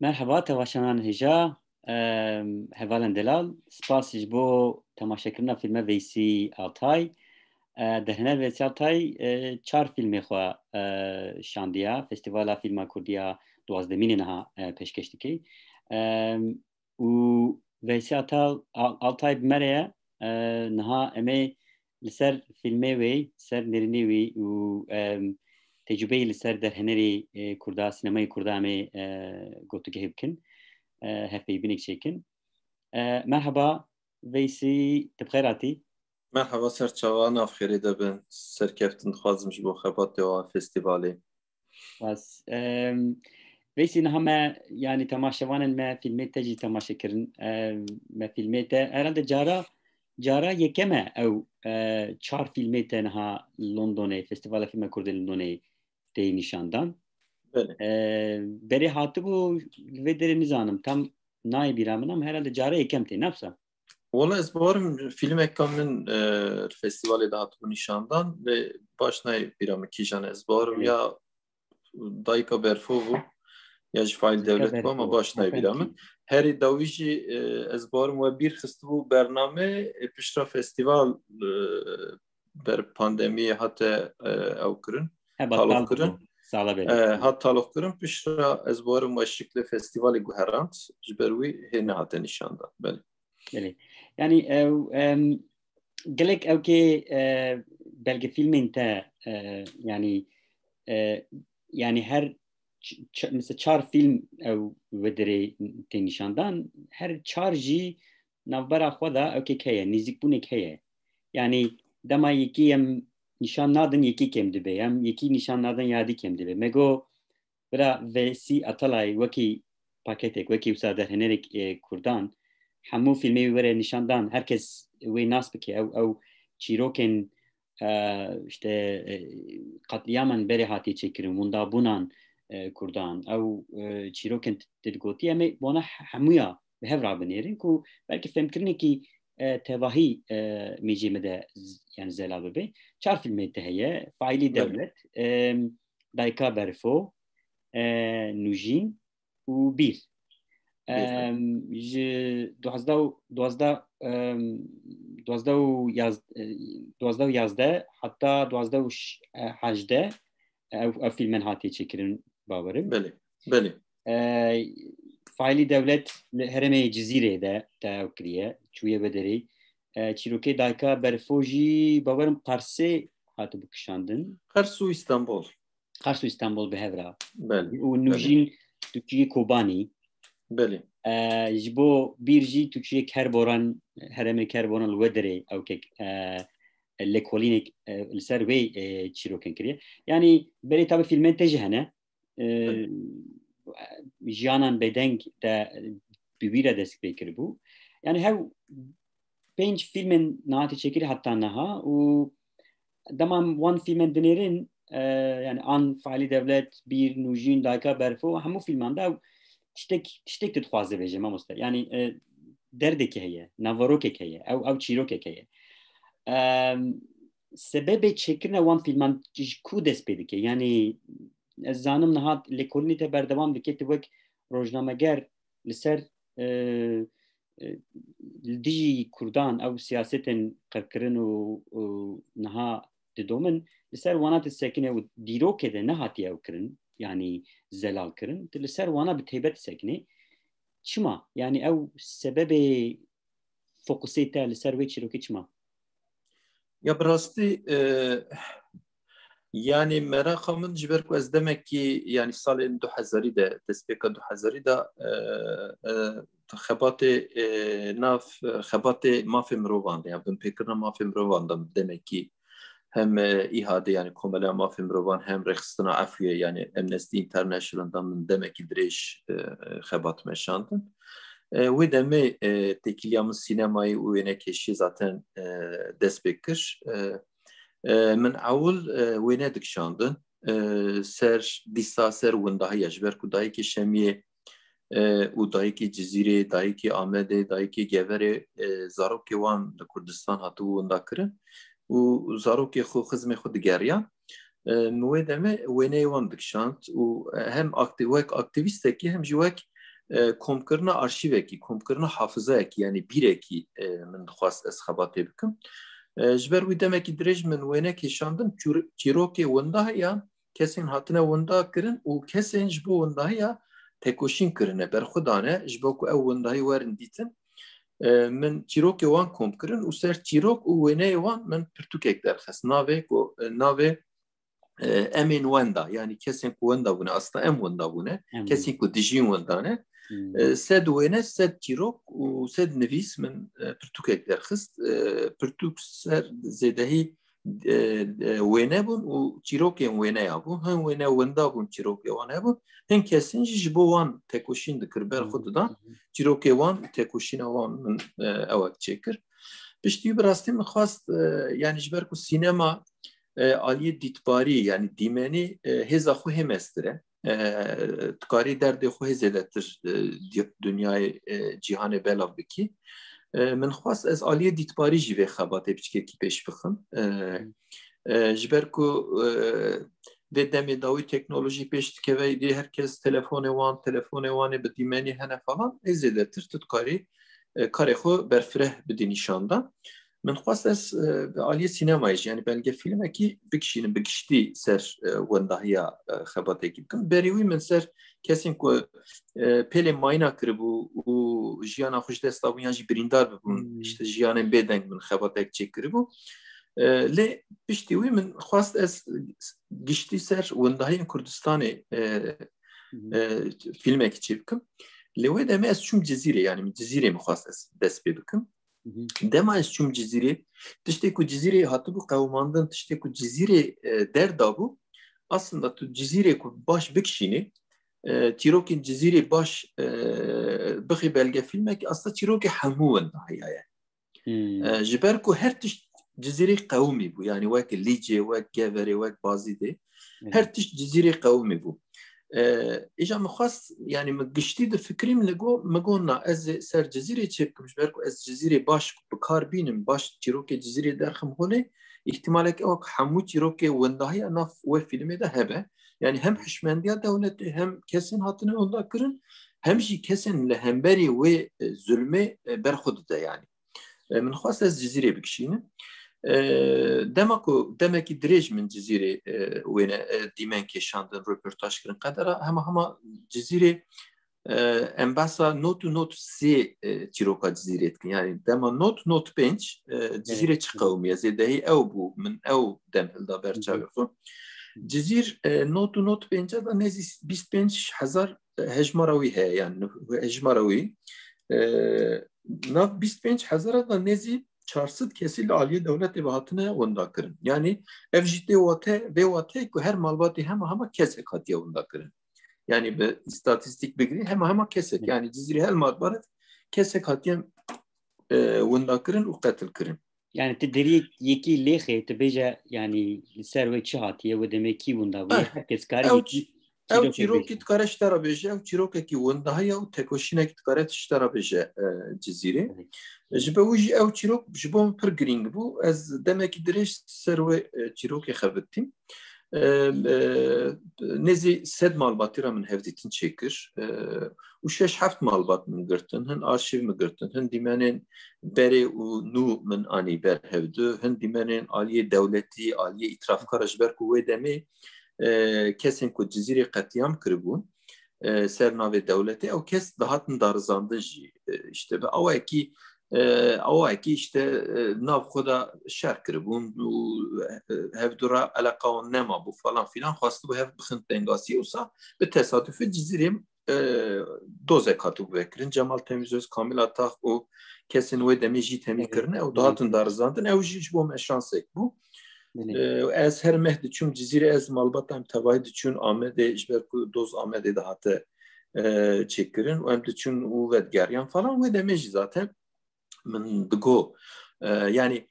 Merhaba, tevaşanan hêja hevalên delal. Spas ji bo temaşekirina fîlme Veysî Altay. Di hinek Veysî Altay çar fîlmê xwe şandiya. Festîvala Fîlma Kurdî ya duwazdemînê niha pêşkêş dike. û Veysî Altay bi me re ye. Niha em ê li ser fîlmê wê, ser nêrînê wî û tecrübeyê li ser derhenerê Kurda, sinemayê Kurda em ê gotûgehê bikin. Hevpeyvînek çêkin. Merhaba, Veysî tu bi xêr hatî? Merhaba serçavan afxêrê dibin. Serkeftin dixwazim ji bo xebatê wa festîvalê. Bas. Veysî niha me yanî temaşevanên me fîlmê te jî temaşekirin. Me fîlmê te herhalde cara yekem e ew çar fîlmê te niha Londonê, Festîvala Fîlma Kurdî Londonê tê nîşandan. Belê. Berê hatibû li vê derê nizanim. Tam nayê bîra min ama herhalde cara yekem tê. Ne yapsa? Wala ez barim fîlmeka min festîvalê de hatibû nîşandan lê baş nayê bîra min kîjan ez barim ya Dayika Berfo bû ya ji Faîl Devlet bû ama baş nayê bîra min. Herî dawî jî ez barim we bîr xistibû bername pişta festîval ber pandemiyê hate ew kirin, talof kirin. Hat talof kirin pişta ez barim we şikli festîvalê guherand ji ber wî hê nehate nîşandan. Belê. Belê. Yani gelek ew kê belgefîlmên te yani her mesela çar fîlm ew ve derê tê nîşandan her çar jî navbera xwe da ew kêk heye, nêzîkbûnek heye. Yani dema yekî em nîşan nadin yekî kêm dibe, em yekî nîşan nadin yadî kêm dibe. Me got bira Veysî Atalay wekî paketek, wekî wisa derhenerek Kurdan hemû fîlmê wê were nîşandan herkes wê nas bike ew çîrokên işte qetliyaman berê hatî çêkirin, wendabûnan Kurdan ew çîrokên dilgotî em ê bona hemûya bi hev rabinêrin ku belkî femkirinekî tevahî mêcê me de yani zelal bibe. Çar fîlmê te heye. Faîlî Devlet, Dayika Berfo, Nûjîn û Bîr. Ji duwazda û yazdeh heta duwazda û hejdeh ew fîlmen hatî çêkirin bawerim. Belê. Faîlî Devlet li herêmê Cizîrê de ew kiriye, çûye ve derê. Çîrokê Dayika Berfo jî bawerim Qarsê hatibû kişandin. Qers û İstanbul. Qers û İstanbul bi hev ra. Û Belê. Nûjîn Türkiye Kobanî. Belê. Ji bo bîr jî Türkiye Kerboran, herêmê Kerboran li we derê ew kek lêkolînek li ser wê çîrokên kiriye. Yani berê tabi fîlmên te jî hene. Jiyanan bêdeng de bi wî re dest pê kiribû. Yani hev pênc fîlmên nihatî çêkirî heta niha û demam wan fîlmên dinêrin yani an Faîlî Devlet, Bîr, Nûjîn, Dayika Berfo hemû fîlman de tiştek dixwaze bêje mamoste. Yani derdekê heye, navarokek heye, ew çîrokek heye. Sebebê çêkirina wan fîlman ji ku dest pê dike? Yani ez zanim niha lêkolînê te berdewam dike tu wek rojnameger li ser dijî Kurdan ew siyasetên qirkirin û niha didomin li ser wana tu sekinê û dîrokê de nehatiye ew kirin yani zelal kirin tu li ser wana bi taybet sekinê çima? Yani ew sebebê fokusê te li ser wê çîrokê çima? Ya bi rastî yani meraqa min ji ber ku ez demekî yani salên 2000 de destpêka 2000 de xebatê nav xebatê mafê mirovan de ya binpêkirina mafê mirovan de demekî hem îhade yani komela mafê mirovan hem rêxistina efûyê yani Amnesty International da min demekî dirêj xebat meşandin. Wê demê têkiliya min sînemayê û wênekeşiyê zaten dest pê kir. Min ewil wêne dikişandin ser dîsa ser windahiya ji ber ku dayîkê Şemiyê û dayîkê Cizîrê, dayîkê Amedê, dayîkê Geverê zarokê wan li Kurdistan hatibû winda kirin û zarokê xwe xizmê xwe digeriyan. Wê demê wêneyê wan dikişand û hem wek aktivîstekî hem jî wek komkirna arşiveki, komkirna hafızayeki yani bireki min xwast ez xebatê bikim. Ji ber wî demekî dirêj min wêne kêşandim çîrokê winda heye kesên hatine winda kirin û kesên ji bo windahiya tekoşîn kirine berxwedane ji bo ku ew windahî werin dîtin min çîrokê wan kom kirin û ser çîrok û wêneyê wan min pirtûkek derxist navê ku navê emên wenda yani kesên ku wenda bûne aslında em wenda bûne kesên ku dijîn wendane sed wêne sed çîrok û sed nivîs min pirtûkek derxist pirtûk ser zêdehî wêne bûn û çîrokên wêneya bûn hin wêne wenda bûn çîrokê wan hebûn hin kesên jî ji bo wan tekoşîn dikir berxwe didan çîrokê wan tekoşîna wan min ewek çêkir piştî bi rastî min xwast yani ji ber ku sînema aliyê dîtbarî yani dîmenî hêza xwe hêmestire tikarî derdê xwe hê zêdetir dünyayê cîhanê belav bikî min xwast ez aliyê dîtbarî jî vê xebatê biçikekî pêş bixim ji ber ku vê demê dawî teknolojî pêş dikeve dê herkes telefonê wanê bi dîmenî hene falan hê zêdetir tu dikarî karê xwe berfireh bidî nîşanda min xwast ez aliyê sînemayê jî yani belgefîlmekî bikişînim bigiştî ser wendahiya xebatekî bikim berî wî min ser kesên ku pêlê mayîna kiribû û jiyana xwe ji dest dabûn yan jî birîndar bibûn işte jiyanên bêdeng min xebatek çêkiribû lê piştî wî min xwast ez giştî ser wendahiyên Kurdistanê filmekî çê bikim lê wê demê ez çûm Cizîrê yani Cizîrê min xwast ez dest pê bikim dema ez çûm Cizîrê tiştê ku Cizîrê hatibû qewmandin tiştê ku Cizîrê derdabû aslında tu Cizîrê ku baş bikişînî çîrokên Cizîrê baş bixî belgefîlmekî aslında çîrokê hemû wendahiya ye ji ber ku her tişt Cizîrê qewmî bû yani wek Lîcê wek Geverê wek Bazîdê her tişt Cizîrê qewmî bû îja min xwast yani min giştî di fikrî min me got na ez ser Cizîrê çê bikim ji ber ku ez Cizîrê baş bi kar bînim baş çîrokê Cizîrê derxim holê îhtimalek ew hemû çîrokê wendahiya nav wê filmê de hebe yani hem hişmendiya dewletê hem kesên hatine onda kirin hem jî kesên li hemberî wê zulmê berxwe dide yani min xwast ez Cizîrê bikişînim demekî dirêj min Cizîrê wêne dîmen kêşandin röportaj kirin qedera hema Cizîrê embasa not sê çîroka Cizîrê dikin yani dema not 5 Cizîrê çi qewmiye zêdehî ew bû min ew dem hilda berçavê xwe Cizîr not 5 da nezî 25,000 hejmara wî heye yani hejmara wî nav 25,000 da nezî 400 kesî li aliyê dewletê hatine wenda kirin yani ev jî tê wate ku her malbatê hema kesek hatiye wenda kirin yani bi istatistik bigirî hema kesek yani Cizîrê her malbat kesek hatiye wenda kirin û qetil kirin yani te derî yekî lêxê te bêje yani li ser wê çi hatiye wê demekî wenda bûye herkes karî ew çîrokî dikare ji te re bêje ew çîrokekî wendahiya û tekoşînekî dikare ji te re bêje Cizîrê ji bo wî jî ew çîrok ji bo min pir girîng bû ez demekî dirêj ser wê çîrokê xebitîm nezî sed malbatî re min hevdîtin çêkir û 6-7 malbat min girtin hin arşîv min girtin hin dîmenên berê û nû min anî berhevdû hin dîmenên aliyê dewletî aliyê îtirafkar ji ber ku wê demê kesên ku Cizîrê qetiyam kiribûn ser navê dewletê ew kes dihatin darizandin jî işte bi awekî işte nav xwe da şer kiribûn û hevdûra eleqa wan nema bû falan filan xwastibû hev bixin tengasî wisa bi tesadüfê Cizîrê dozek hatibû vekirin Cemal Temîzöz Kamil Ataq û kesên wê demê jî temî kirine ew dihatin darizandin ew jî ji bo me şansek bû ez her meh diçûm Cizîrê ez malbata em tevahî diçûn Amedê ji ber ku doz Amedê de hate çêkirin û em diçûn û vedgeriyan falan wê demê jî zaten min digo yani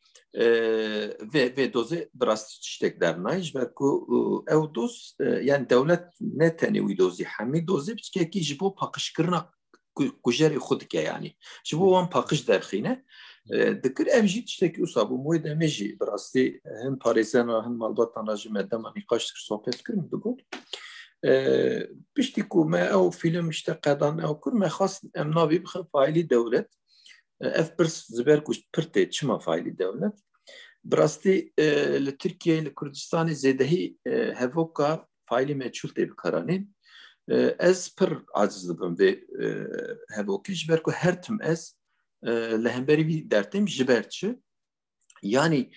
vê dozê bi rastî tiştek dernayê ji ber ku ew doz yani dewlet ne tenê wî dozî hemî dozê biçikekî ji bo paqijkirina kujerê xwe dike yani ji bo wan paqij derxîne dikir ev jî tiştekî wisa bû wê demê jî bi rastî hin parêzena hin malbatan re ji me dema nîqaş dikir sohbet kirin digot پشتی کو ما او فیلم işte قدان او کن ما خاص ام ناوی بخ فایلی دولت اف برس زبر کوش پرته چما فایلی دولت براستی لترکیه لکردستان زدهی هفوکا فایلی meçhul te bikaranîn ez pir aciz dibim ve hevokî ji ber ku her tim ez li hemberî vî dertêm ji ber çi yani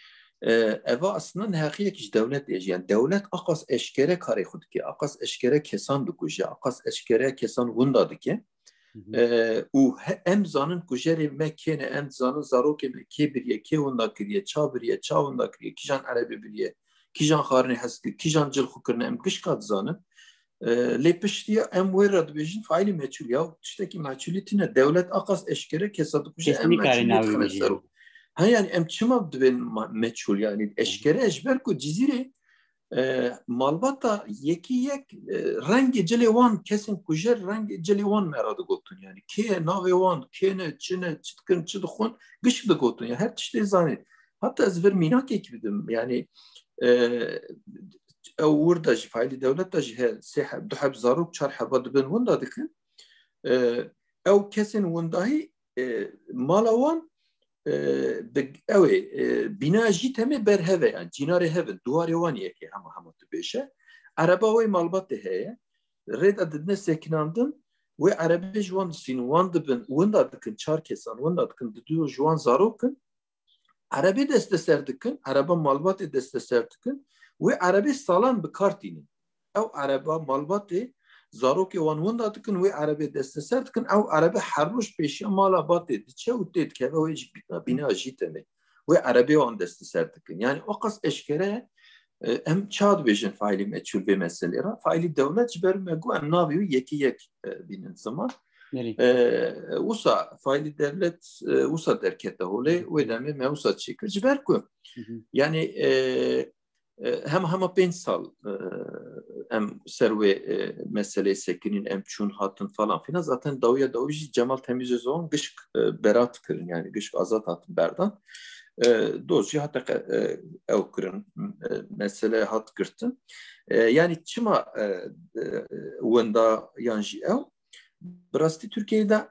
eva aslında nehaqiyek ji devlet êjî yani devlet aqas eşkere karê xwe dike aqas eşkere kesan dikuje aqas eşkere kesan wenda dike û em zanin ku jerê me kêne em zanin zarokê me kê biriye kê wenda kiriye ça biriye ça wenda kiriye kîjan erebê biriye kîjan xwarinê hez kir kîjan cil xwe kirine em gişka dizanin lê piştiye em wê re dibêjin faîlî meçhul ya tiştekî meçhulî tune devlet aqas eşkere kesa dikuje em meçhuliyê dixine ser û ha yani em çima dibên meçhul yani eşkere eşber ku cizîrê malbata yekî yek rengê cilê wan kesên ku jer rengê cilê wan me ra digotin yani kê navê wan kê ne çi ne çi dikin çi dixwin giş digotin ya her tiştê zanîn hatta ez vir mînakekî bidim yani ew wirda jî faîlî dewlet da jî sê du heb zarok çar heba dibin winda dikin ew kesên windahî mala wan ew bîna jî temê berheve yani cînarê hevin duwarê wan yekê hema dibêje ereba wê malbatê heye rêda didine sekinandin wê erebê ji wan disînin wan dibin winda dikin çar kesan winda dikin didu ji wan zarokin erebê desteser dikin ereba malbatê desteser dikin wê erebê salan bi kar tînin ew ereba malbatê zarokê wan winda dikin wê erebê desteser dikin ew erebê her roj pêşiya mala batê diçe û tê dikeve wê jî bîna jî temê wê erebê wan desteser dikin yani o qas eşkere em ça dibêjin faîlî meçhul vê meselê ra faîlî dewlet ji ber me got em navê wî yekî yek bînin ziman wisa faîlî devlet wisa derkete holê wê demê me wisa çêkir ji ber ku yani hema 5 sal em ser wê meselê sekinîn em çûn hatin falan filan zaten dawiya jî Cemal Temizözoğlu gişk berat kirin yani gişk azat hatin berdan doz jî hata ew kirin mesele hat girtin yani çima wenda yan jî ew bi rastî Tirkiyeyê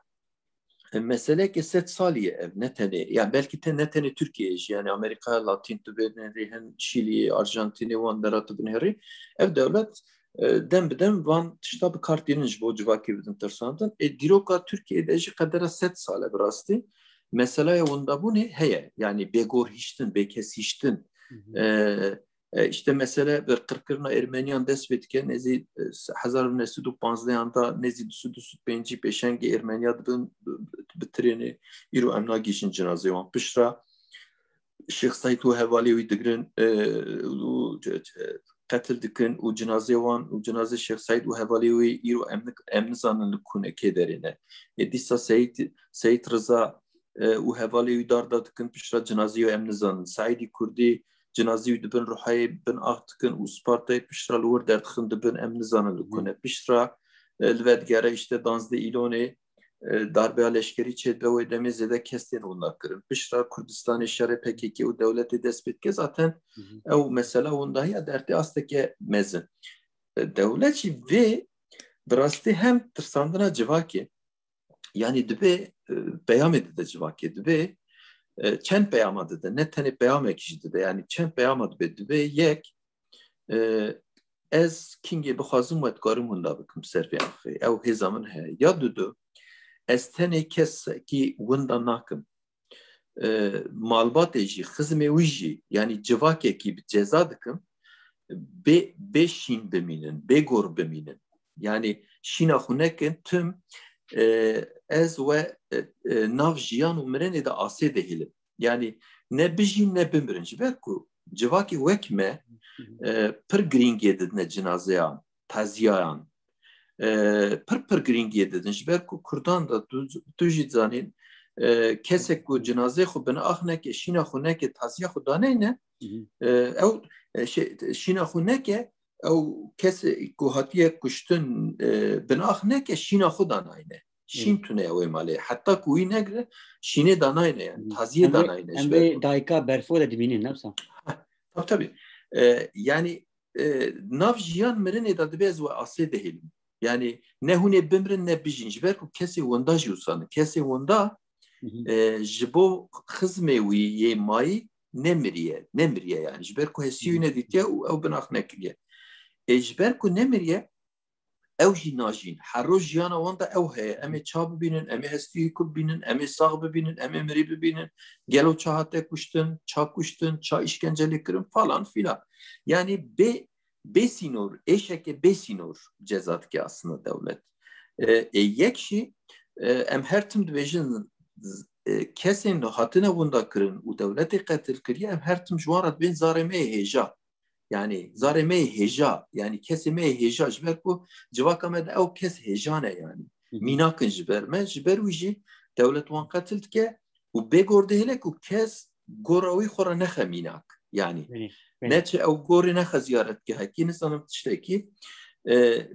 meseleke sed salî ev ne tenê yani belkî te ne tenê Tirkiyeyê jî yani Amerîka Latin tibên herî Şîliyê Arjantinê wan dera tibin herî ev dewlet dem bi dem van tişta bi kar tînin ji bo civakê bidin tirsandin dîroka Tirkiyeyê jî qedera sed sal e bi rastî meselaya wendabûnê heye yani bêgor hîştin bêkes hîştin işte mesele bir kırkırına Ermeniyan dest vedike nezi 1915 da nezi düsüt benci peşengi Ermeniya bitireni iru emna gişin cenaze wan pişra Şeyh Said û hevalê wî digirin qetil dikin û cenaze wan û cenaze Şeyh Said û hevalê wî îro em nizanin li kunekê derîne dîsa Seyid Rıza û hevalê wî darda dikin pişra cenazeyê em nizanin Saîdî Kurdî cenazî dibin ruhayê bin ax dikin û Spartayê pişra li wir derdixin dibin em nizanin li ku ne pişra li vedgere işte 12 îlonê darbeya leşkerî çêdibe wê demê zêde kes tên wenda kirin pişra Kurdistanê şerê PKK û dewletê dest pê dike zaten ew mesela wenda heye dertê asteke mezin dewlet jî vê bi rastî hem tirsandina civakê yani dibe peyamê dide civakê dibe çend peyama dide ne tenê peyamek jî dide yani çend peyama dibe dibe yek ez kingê bixwazim we dikarim wenda bikim ser vê axê ew hêza min heye ya dudu ez tenê kesekî winda nakim malbatê jî xizmê wî jî yani civakekî bi ceza dikim bê şîn bimînin bê gor bimînin yani şîna xwe nekin tim ez we nav jiyan û mirenê de asê dihêlim yani ne bijîn ne bimirin ji ber ku civakê wek me pir girîngê didine cenazeyan taziyayan pir girîngê didin ji ber ku Kurdan da tu jî zanîn kesek ku cenazê xwe bine ax neke şîna xwe neke taziya xwe daneyne ew şîna xwe neke ew kesek ku hatiye kuştin bine ax neke şîna xwe danayne şîn tune wê malê heta ku wî negire şînê danayne yani taziyê danayne em vê dayika berfo de dibînin ne wisa tabii yani nav jiyan mirin eda dibez ve asê dehêlin. Yani ne hûnê bimrin ne bijîn ji ber ku kesê wenda jî wisa kesê wenda ji bo xizmê wî yê mayî nemiriye yani ji ber ku hesiyê ne dîtiye û ew binax nekiriye. Ji ber ku nemiriye ew jî najîn. Her roj jiyana wan da ew heye. Em ê ça bibînin, em ê hestiyê ku bibînin, em ê sax bibînin, em ê mirî bibînin. Gelo ça hate kuştin, ça kuştin, ça işkencelê kirin falan filan. Yani besînor, êşeke besînor ceza dike aslında devlet. Yek jî em her tim dibêjin kesên hatine wenda kirin û devletê qetil kiriye em her tim ji wan re dibên zarê me hêja. Yani zarê me hêja, yani kesê me hêja ji ber ku civaka me de ew kes hêjane yani. Mînakin ji ber me, ji ber wî jî devlet wan qetil dike û bêgor dihêle ku kes gora wî xwe re nexe mînak. Yani neçe ew gorê nexe ziyaretgeh hekî nizanim tiştekî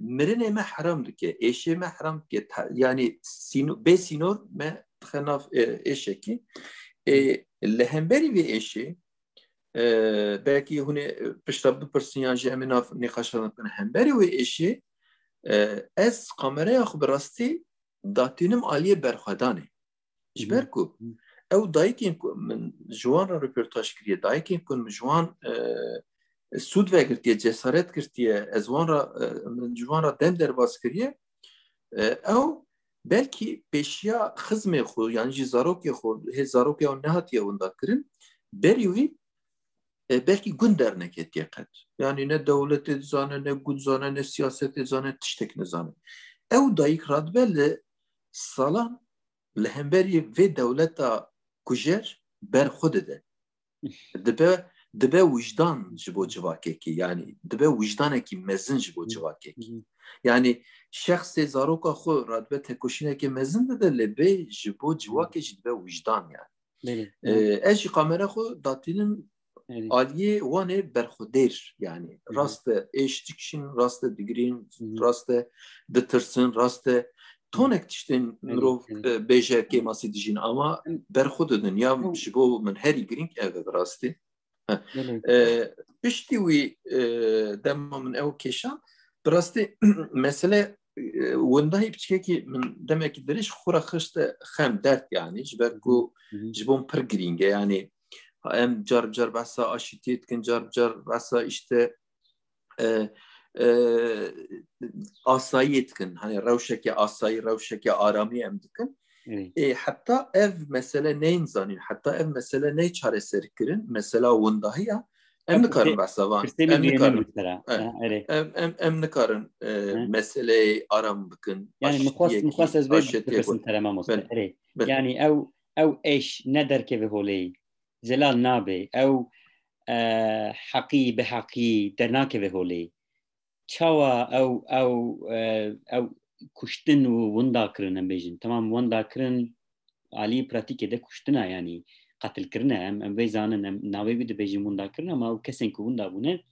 mirinê me heram dike, êşê me heram dike. Yani bêsînor me dixe nav êşekî. Li hemberî vê êşê belki hune pişta bipirsin ya ji em nav nîqaşan bikin hemberî wê êşê ez kameraya xwe bi rastî datînim aliyê berxwedanê. Ji ber ku ew dayîkên ku min ji wan re röportaj kiriye, dayîkên ku min ji wan sûd vegirtiye, cesaret girtiye, ez wan re min ji wan re dem derbas kiriye, ew belkî pêşiya xizmê xwe yani jî zarokê xwe hê zarokê ew nehatiye wenda kirin berî wî belki gund dernek qet. Yani ne devletê dizane, ne gund zane, ne siyasetê zane, tiştek nezane. Ew dayîk radbe li salan li hemberî vê dewleta kujer berxwe dide. Dibe wîjdan ji bo civakekî, yani dibe wîjdanekî mezin ji bo civakekî. Yani şexsê zaroka xwe radbe tekoşînekê mezin dide li bê ji bo civakê jî dibe wîjdan yani. Ez jî kamera xwe datînim aliyê wanê berxwedêr yani raste êş dikişin, raste digirîn, raste ditirsin, raste tonek tiştên mirov bêje kê masî dijîn ama berxwe didin ya ji bo min herî girîng ev e bi rastî. Piştî wî dema min ew kêşan bi rastî mesele wendahî piçkekî min demekî dirêj xwe re xişte xem dert yani ji ber ku ji bo min pir girîng e yani em car behsa aşitiyê dikin, car behsa işte asayî dikin. Hani rewşeke asayî, rewşeke aramî em dikin. Heta ev mesele neyin zanîn, heta ev mesele ney çareserî kirin, mesela wendahiya em nikarin behsa van. Em nikarin meseleyê aram bikin. Yani mixwast ez vê bipirsin terema moste. Yani ew eş ne derkeve holê zelal nabe ew heqî bi heqî dernakeve holê çawa ew kuştin û wenda kirin em bêjin tamam wenda kirin alî pratikê de kuştina yani qatil kirine em vê zanin em navê wî dibêjin wenda kirin ama ew kesên ku wenda bûne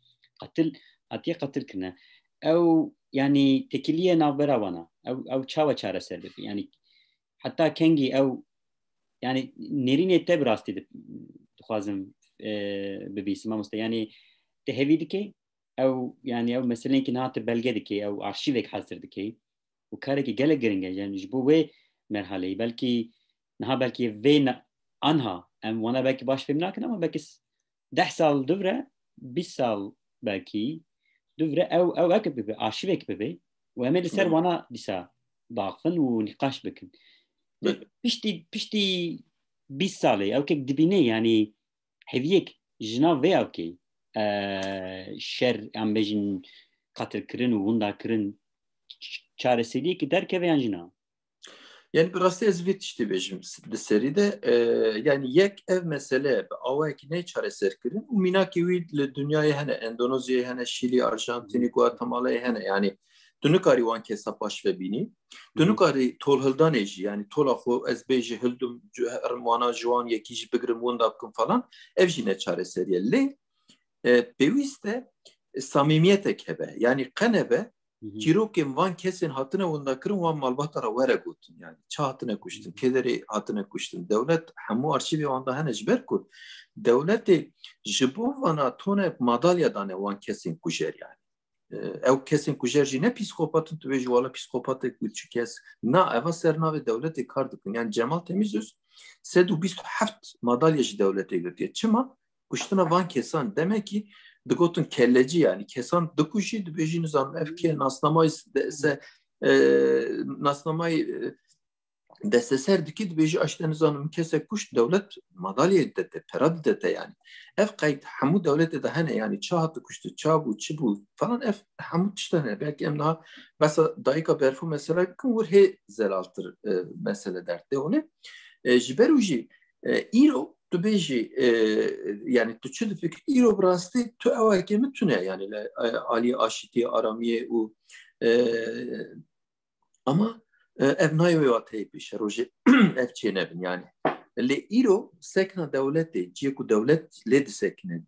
hatiye qatil kirine ew yani tekiliye navbera wana ew çawa çareser bike yani hatta kengî ew yani nêrînê te bi rastî dixwazim bibîsim mamoste yani te hevî dike ew yani ew meseleyekî nehate belge dike ew arşîvek hezir dike û karekî gelek giring e yani ji bo wê merheleyî belkî vê anha em wana belkî baş fêm nakin ama belkî 10 sal divre 20 sal belkî divre ew ek bibe arşîvek bibe û em ê li ser wana dîsa daxin û nîqaş bikin piştî 20 salê ew kek dibîne yani heviyek jina vê evkê şer em bêjin qatilkirin û wenda kirin çareseriyekî derkeve yan jina. Yani bir rastî ez vê tiştî bêjim li serî de yani yek ev mesele bi awayekî ne çareser kirin û mînakê wî li dünyayê hene Endonezyayê hene Şîlî, Arjantinî, Guatemalayê hene yani tu nikarî wan kesa paş vebînî tu nikarî tol hildanê jî yani tola xwe ez bêjî hildim wana ji wan yekî jî bigirim wenda bikim falan ev jî ne çareseriye lê pêwîst e samîmiyetek hebe yani qenebe çirokem van kesin hatine onda kırın van malbatara vere gotun yani çahatine kuştun kederi hatine kuştun devlet hamu arşivi onda hene jber kut devleti jibo vana tone madalya dane van kesin kujer yani ev kesin kujerci ne psikopatın tüveci valla psikopatı küçük kes na eva sernave devleti kardıkın yani Cemal Temizöz sedu 27 madalyacı devlete götüyor çima kuştuna van kesan demek ki Dgotun kelleci yani kesan dıkuşi dbejin zam efke nasnamayı dese nasnamayı deseser diki dbeji aşten zanım kesek kuş devlet madalya dete perad dete yani ef kayıt hamu devlet de hani yani çahatı kuştu çabu çibu falan ef hamu tiştene belki emna mesela dayıka berfu mesela kim vur he zelaltır mesele dertte onu jiberuji iro tu beji yani tu çu fikir iro brasti tu evakemi tune yani ali aşiti aramiye u ama ev nayo atay bir şeroje ev çenebin yani le iro sekna devleti ciku devlet led sekne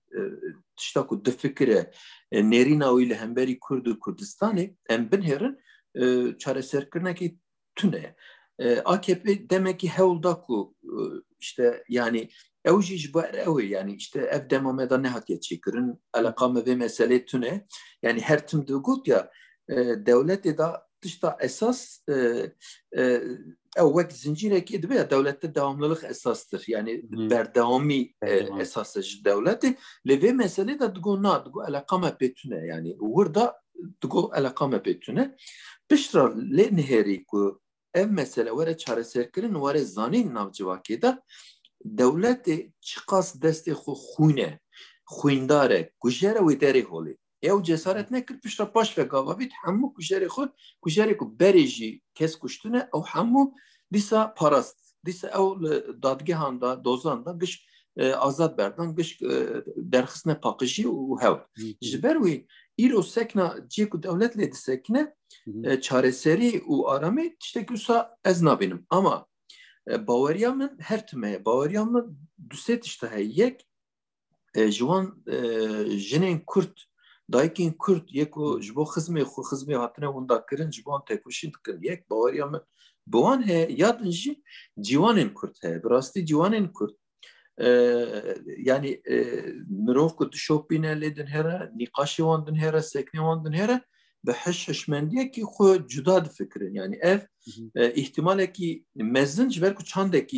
tiştaku de fikre nerina o ile hemberi Kurdu Kurdistani em binherin çareserkirne ki tune AKP demek ki hevldaku işte yani evciş bu ev yani işte ev demameda ne hat geçikirin alakame ve mesele tune yani her tüm dugut ya devleti da dışta esas evvek zincireki de veya devlette devamlılık esastır. Yani berdavami esastır devleti. Ve mesele de dıgo na, dıgo alakame betüne. Yani burada dıgo alakame betüne. Pişra le neheri ku ev mesele vere çareserkirin vere zanin navcıvaki da devleti çıkas desti xuyne, xuyndare, kujere ve deri holi. Ev cesaret ne kır pişra paş ve gavavit hamu kujere xud, kujere ku beriji kes kuştune o hamu disa parast. Disa ev dadgehanda, dozanda gış azad berdan gış derxisne pakışı u hev. Jiberwi iro sekna ciku devletle disekne çareseri u arami işte güsa eznabinim ama Bawaryamın her tüme Bawaryamın düset işte yek jiwan jinin Kurt daykin Kurt yeko jibo xizme hatine onda kirin jiwan tekuşin kirin yek Bawaryamın buan he yadınji ciwanın Kurt he birasti ciwanın Kurt yani mirov ku tişopine ledin hera niqaşi wandın hera sekne wandın hera به حش حشمندیه که خود جدا فکرین یعنی اف احتماله که مزنج برکو چنده که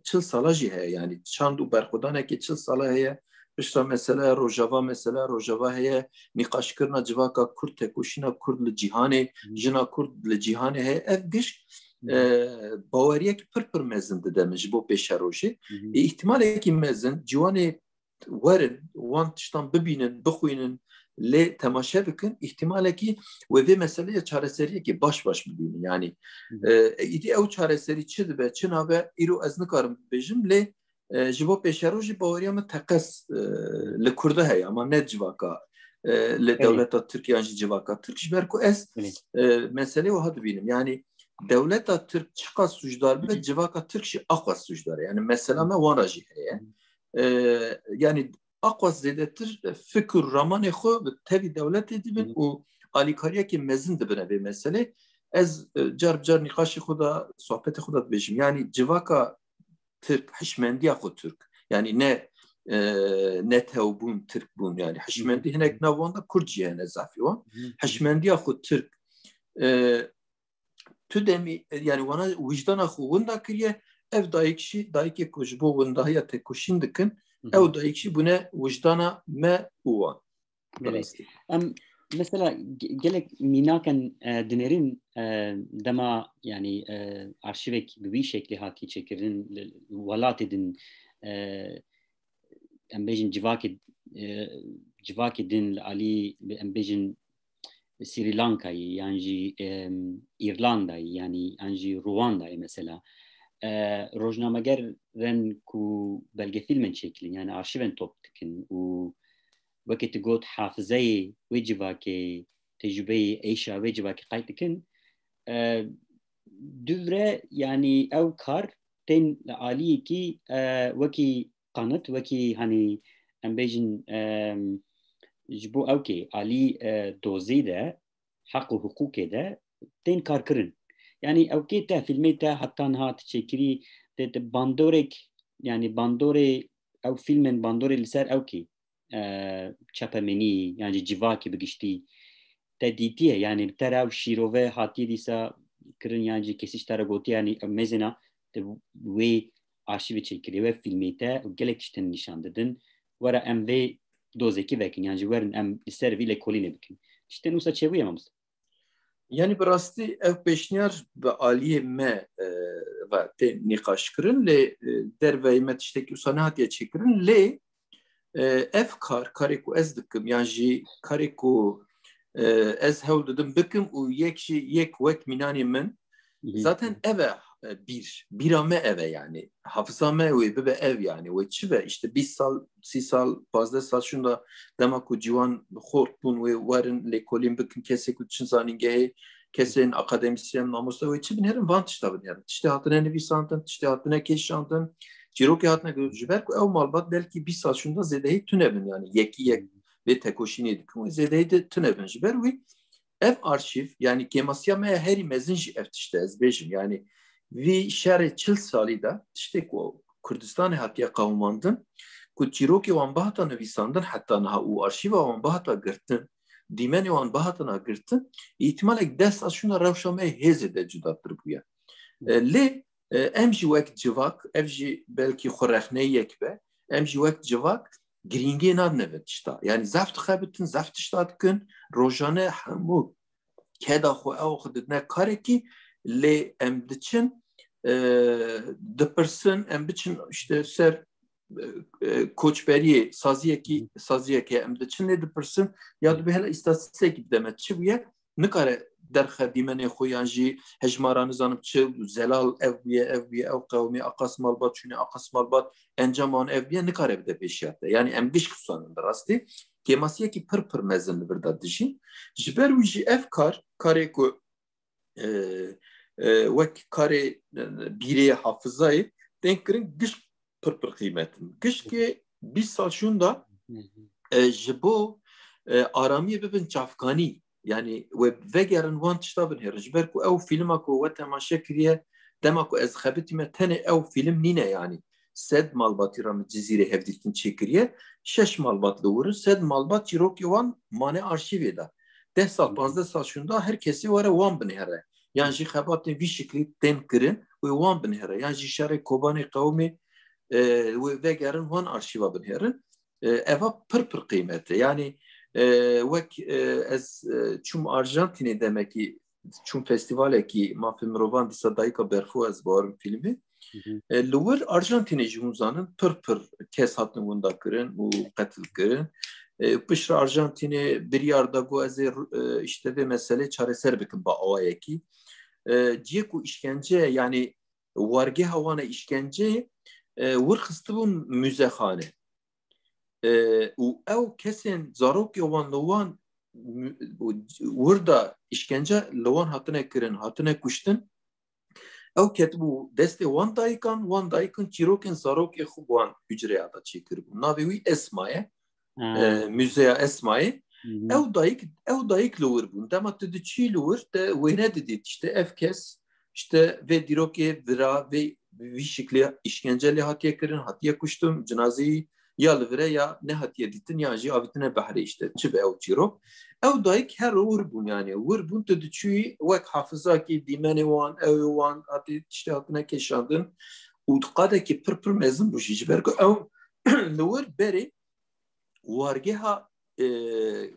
چل ساله جی هست یعنی چند و برخودانه که چل ساله هست بشتا مثلا روژاوا هست نقاش کرنا جواکا کرد تکوشینا کرد لجیهانه جنا کرد لجیهانه هست اف گش باوریه که پر مزنده دمج بو پیش روشه احتماله که مزن جوانه ورن وان تشتان ببینن بخوینن le temaşa bakın ihtimale ki ve meseleye çareseriye ki baş bilin yani idi ev çareseri çid be çina be iro az nikarim bejim le jibo peşeroji bawariyam takas le kurda hay ama ne civaka le devleta Türkiye civaka Türk jberku es mesele o had bilim yani devleta Türk çıkas suçlar be civaka Türkçe akwas suçlar yani mesela me vanaji hay yani akwas zedetir fikir ramanı xo ve tevi devlet edibin o alikariye ki mezin dibine bir mesele ez car nikaşı xuda sohbeti xuda bejim yani civaka Türk hişmendiya xo Türk yani ne tevbun Türk bun yani hişmendi hinek navanda Kürtçe ne zafi o hişmendiya xo Türk tüdemi yani wana vicdana xo vunda kiriye ev dayıki kujbo vunda ya te kuşindikin ev da ekşi bu ne vicdana me uva. Mesela gelek minaken dinerin dema yani arşivek bir şekli haki çekirin valat edin embejin civaki din ali embejin Sri Lanka'yı yani İrlanda'yı yani Ruanda'yı mesela rojnamegerin ku belgefilmen şeklin yani arşiven toptikin u vakit got hafızayı ve civaki tecrübeyi eşya ve civaki kaytikin düvre yani ev kar ten ali ki vaki kanıt vaki hani embejin jibo ev ki ali dozide حق و حقوق ده تین کار کرن yani ev ki te filmi te hatta hat çekiri de bandorek yani bandore ev filmin bandore liser ev ki çapemeni yani civaki bigişti te ditiye yani bir tarav şirove hatiye disa kırın yani kesiş taragoti yani mezena de ve arşivi çekiri ve filmi te gelek işten nişandedin vara em ve dozeki vekin yani verin em liser vile koline bikin işte nusa çeviyememiz. Yani براستی ev peşniyar ve aliye me ve te nikaş kırın le derveymet işte ki sanat çekirin le ev kariku ez dikim yani kariku ez hewl dedim bikim u yek vek minani min zaten eve bir ame eve yani hafızame ve bebe ev yani ve çive işte 1 sal 3 sal 15 sal şunda demek ku civan hortbun ve varın lekolim bikim kesek için zaninge kesin akademisyen namusda ve çibin herin vant tabın yani işte hatına ne bir santın işte hatına keş santın ciroki hatına gözüber ku ev malbat belki 1 sal şunda zedehi tünebin yani yek ve tekoşini dikim zedehi de tünebin jiber ve ev arşiv yani kemasya heri mezinci ev işte ezbejim yani vi şerê 40 salî de tiştê ku Kurdistanê hatiye qewmandin ku çîrokê wan bihata nivîsandin heta niha û arşîva wan bihata girtin dîmenê wan bihatina girtin îhtimalek 10 sal şûna rewşa me hêzê de cudatir bûye lê em jî wek civak ev jî belkî xwerexneyek be em jî wek civak giringê nadine tişta yani zef dixebitin zef tişta dikin rojane hemû keda xwe ew xwe didine karekî lê em diçin dipirsin em biçin işte ser koçberiyê saziyekê em diçin lê dipirsin ya dibê hele îstatîstikekî bideme çi bûye nikare derxe dîmenê xwe yan jî hejmara nizanim çi zelal ev bûye ev qewmê aqas malbat çûne aqas malbat encaman ev bûye nikare bide pêşiya te yani em giş kusanin bi rastî kemasiyekî pir mezin li vir de dijîn ji ber wî jî ev karê ku wek karê bîrê hafızayê tên kirin giş pir qîmetin gişkê 20 sal şûnda ji bo aramiyê bibin çavkanî yani we vegerin wan tişta bin herin ji ber ku ew fîlma ku we temaşe kiriye dema ku ez xebitîme tenê ew fîlm nîne yani sed malbatî ra min Cizîrê hevdîtin çêkiriye 6 malbat li wir sed malbat çîrokê wan mane arşîvê de 10 sal 15 sal şûnda her kesî were wan binêre yani jî xebatên vî şeklî tên kirin wê wan binêre yani jî şerê kobanê qewmê wê vegerin wan arşîva binêrin eva pir qîmet e yani wek ez çûm Arjantinê demekî çûm festivalekî mafê mirovan dîsa dayîka berfû ez barim filmê li wir Arjantinê jî hûn zanin pir kes hatin winda kirin û qetil kirin piştre Arjantinê biryar da got ez ê işte vê meselê çareser bikim bi awayekî ciyê ku işkence yani wargeha wan e işkenceyê wir xistibûn müzexane û ew kesên zarokê wan li wan wir da işkence li wan hatine kirin hatine kuştin ew ketibû destê wan dayikin çîrokên zarokê xwe wan hücreya da çêkiribû navê wî Esma ye müzeya Esmayê ew dayîk li wir bûn dema tu diçî li wir te wê nedidît işte ev kes işte vê dîrokê vira vê vî şeklê işkence lê hatiye kirin hatiye kuştin cinazeyî ya li vir e ya ne hatiye dîtin ya jî avîtine behrê işte çi be ew çîrok ew dayîk her wir bûn yani wir bûn tu diçûyî wek hafızakî dîmenê wan evê wan hatî işte hatine keşandin û qadekî pir mezin bû jî ji ber ku ew li wir berê wargeha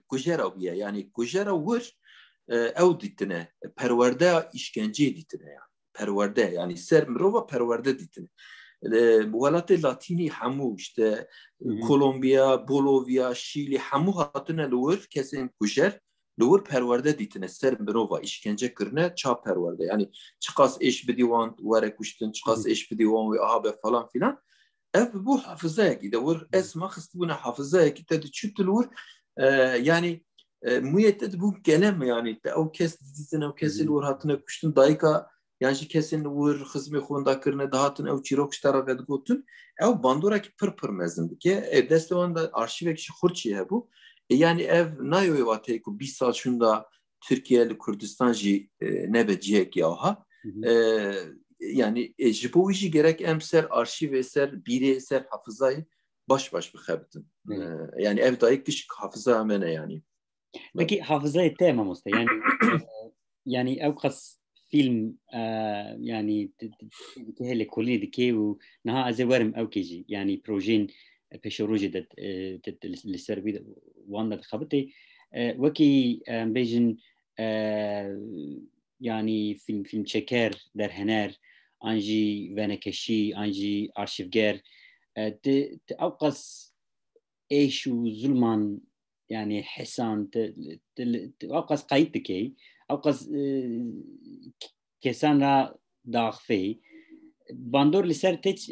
kujera bûye yani kujera wir ew dîtine perwerdeya işkenceyê dîtine yani perwerde yani ser mirova perwerde dîtine welatê Latînî hemû işte Kolombiya, Bolivya, Şîlî hemû hatine li wir kesên kujer li wir perwerde dîtine ser mirova işkence kirine ça perwerde yani çi qas êş bidî wan were kuştin çi qas êş bidî wan wê aha be falan filan ev bu hafızayekî de wir Esma xistibûne hafızayekî te diçû tu li wir yani muyê te dibûn gelem yani te ew kes dîtin ew kesê li wir hatine kuştin dayîka yani jî kesên li wir xizmê xwe winda kirine dihatin ew çîrok ji tera vedigotin ew bandorekî pir mezin dike destê wan de arşîvekî xurt jî hebû yani ev nayo êva tê ku 20 sal şûnda Türkiye ile Kürdistan jî nebe cihekî aha. Yani ji bo wî jî gerek em ser arşîvê ser bîrê ser hafızayê baş bixebitin. Yani ev dayı kişik hafıza emene yani. Peki hafızayı tema usta yani أوقس فيلم يعني هي كلية دكي ونها أزورم أو كيجي يعني بروجين بشروجي للسربي وانا خبطي وكي بيجن يعني فيلم شكر در هنر أنجي فانكشي أنجي أرشيفجر أوقس إيش وظلمان يعني حسان أوقس قايدكي أوقس كسان را داخفي باندور لسر تيش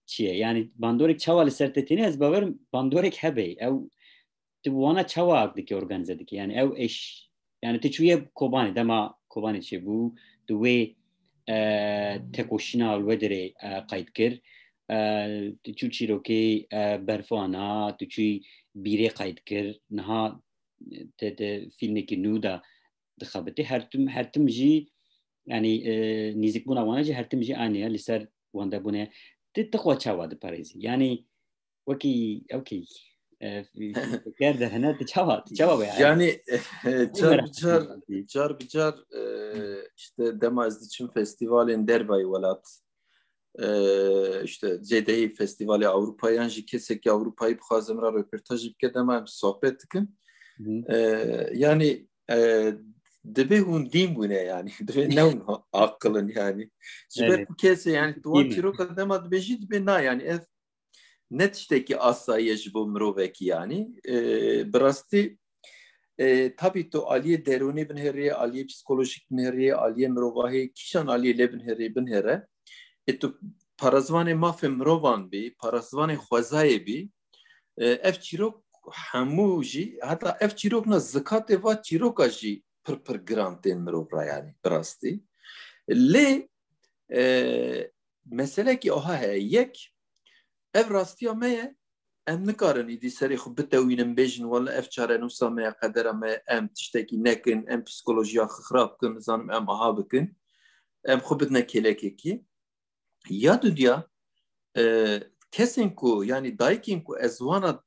چیه يعني باندورك چاوا لسر تتيني از باورم باندورك هبي أو تبوانا چاوا دكي أورغانزا دكي يعني أو إيش يعني تشويه كوباني دما كوباني شبو دوي تكوشنا الودري قايد كر تشو چیروکی برفانا تشوی بیره قاید کر نها فیلمی که نودا دخابته هر تم جی يعني نيزك بونا وانا جي هر تم جي آنيا لسر واندا بونا تتقوى تشاوا ده باريزي يعني وكي اوكي في كارده هنا تشاوا yani car bicar işte demazdı için festivalin dervay velat işte CDI Festivali Avrupa'ya jî kesek Avrupa'yı bixwazim röportaj bike demem sohbet dikin. Yani dibe hûn dîn bûne yani dibe newin aqilin yani. Ji ber ku kesê yani wan çîroka dema dibe jî dibe na yani ev ne tiştekî asayiye ji bo mirovekî yani. Bi rastî tabii to aliye derûnî binherî, aliye psikolojik binherî, aliye mirovahî kîşan aliye lê binherî binhere. Tu parazvanê mafê mirovan bî, parazvanê xwezayê bî, ev çîrok hemû jî heta ev çîrok na zikatê va çîroka jî pir giran tên mirov ra yani bi rastî. Lê meselekî aha heye yek ev rastiya me ye em nikarin îdî serê xwe bitewînin bêjin wala ev çarenûsa me ye qedera me em tiştekî nekin em psikolojiya xwe xirab bikin nizanim em aha bikin em xwe bidine kêlekekî ya dünya kesên ku yani dayikên ku ez wana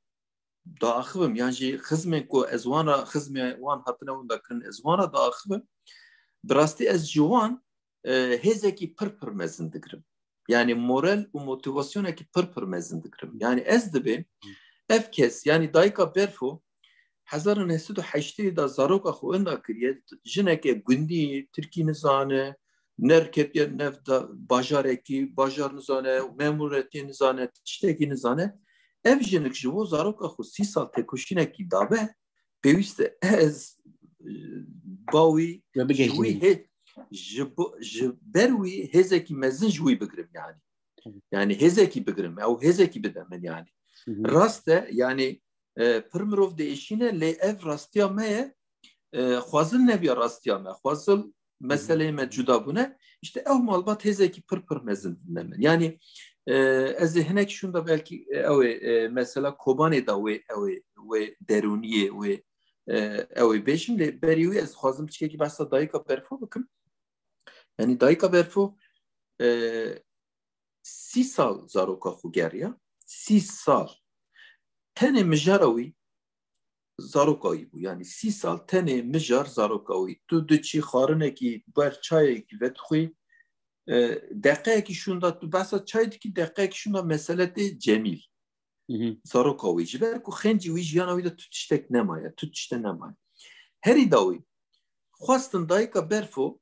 daaxivim yan jî xizmên ku ez wana xizmê wan hatine wan dakirin ez wana daaxivim bi rastî ez ji wan hêzekî pir mezin dikirim. Yani moral û motivasyonekî pir mezin dikirim. Yani ez dibê ev kes yani dayika berfo 1980 da zaroka xwe inda kiriye jineke gundî Tirkî nizane nerketiye nevda bajarekî bajar nizane memuriyetê nizane tiştekî nizane ev jinik ji bo zaroka xwe 30 sal têkoşînekî dabe pêwîst e ez bawî ji wî ji ber wî hêzekî mezin ji wî bigirim yani. Yani hêzekî bigirim ew hêzekî bide min yani. Rast e yani pir mirov diêşîne lê ev rastiya me ye xwazil nebiya rastiya me xwazil meseleyê me cuda bûne işte ew malbat hêzekî pir mezin dine min. Yani ez ê hinek şûn da belkî ew ê mesela Kobanê da wê derûniyê wê ew ê bêjim lê berî wî ez dixwazim tiştekî behsa dayika berfo bikim. Yani dayika berfo 30 sal zaroka xwe geriya 30 sal tenê mijara wî zaroka wî bû yani 30 sal tenê mijar zaroka wî tu diçî xwarinekî ber çayekî vedixwî deqeyekî şûn da tu behsa çay dikî deqeyekî şûn da mesele tê cemîl zaroka wî ji ber ku xencî wî jiyana wî de tu tiştek nemaye tu tişte nemaye herî da wî xwastin dayika berfo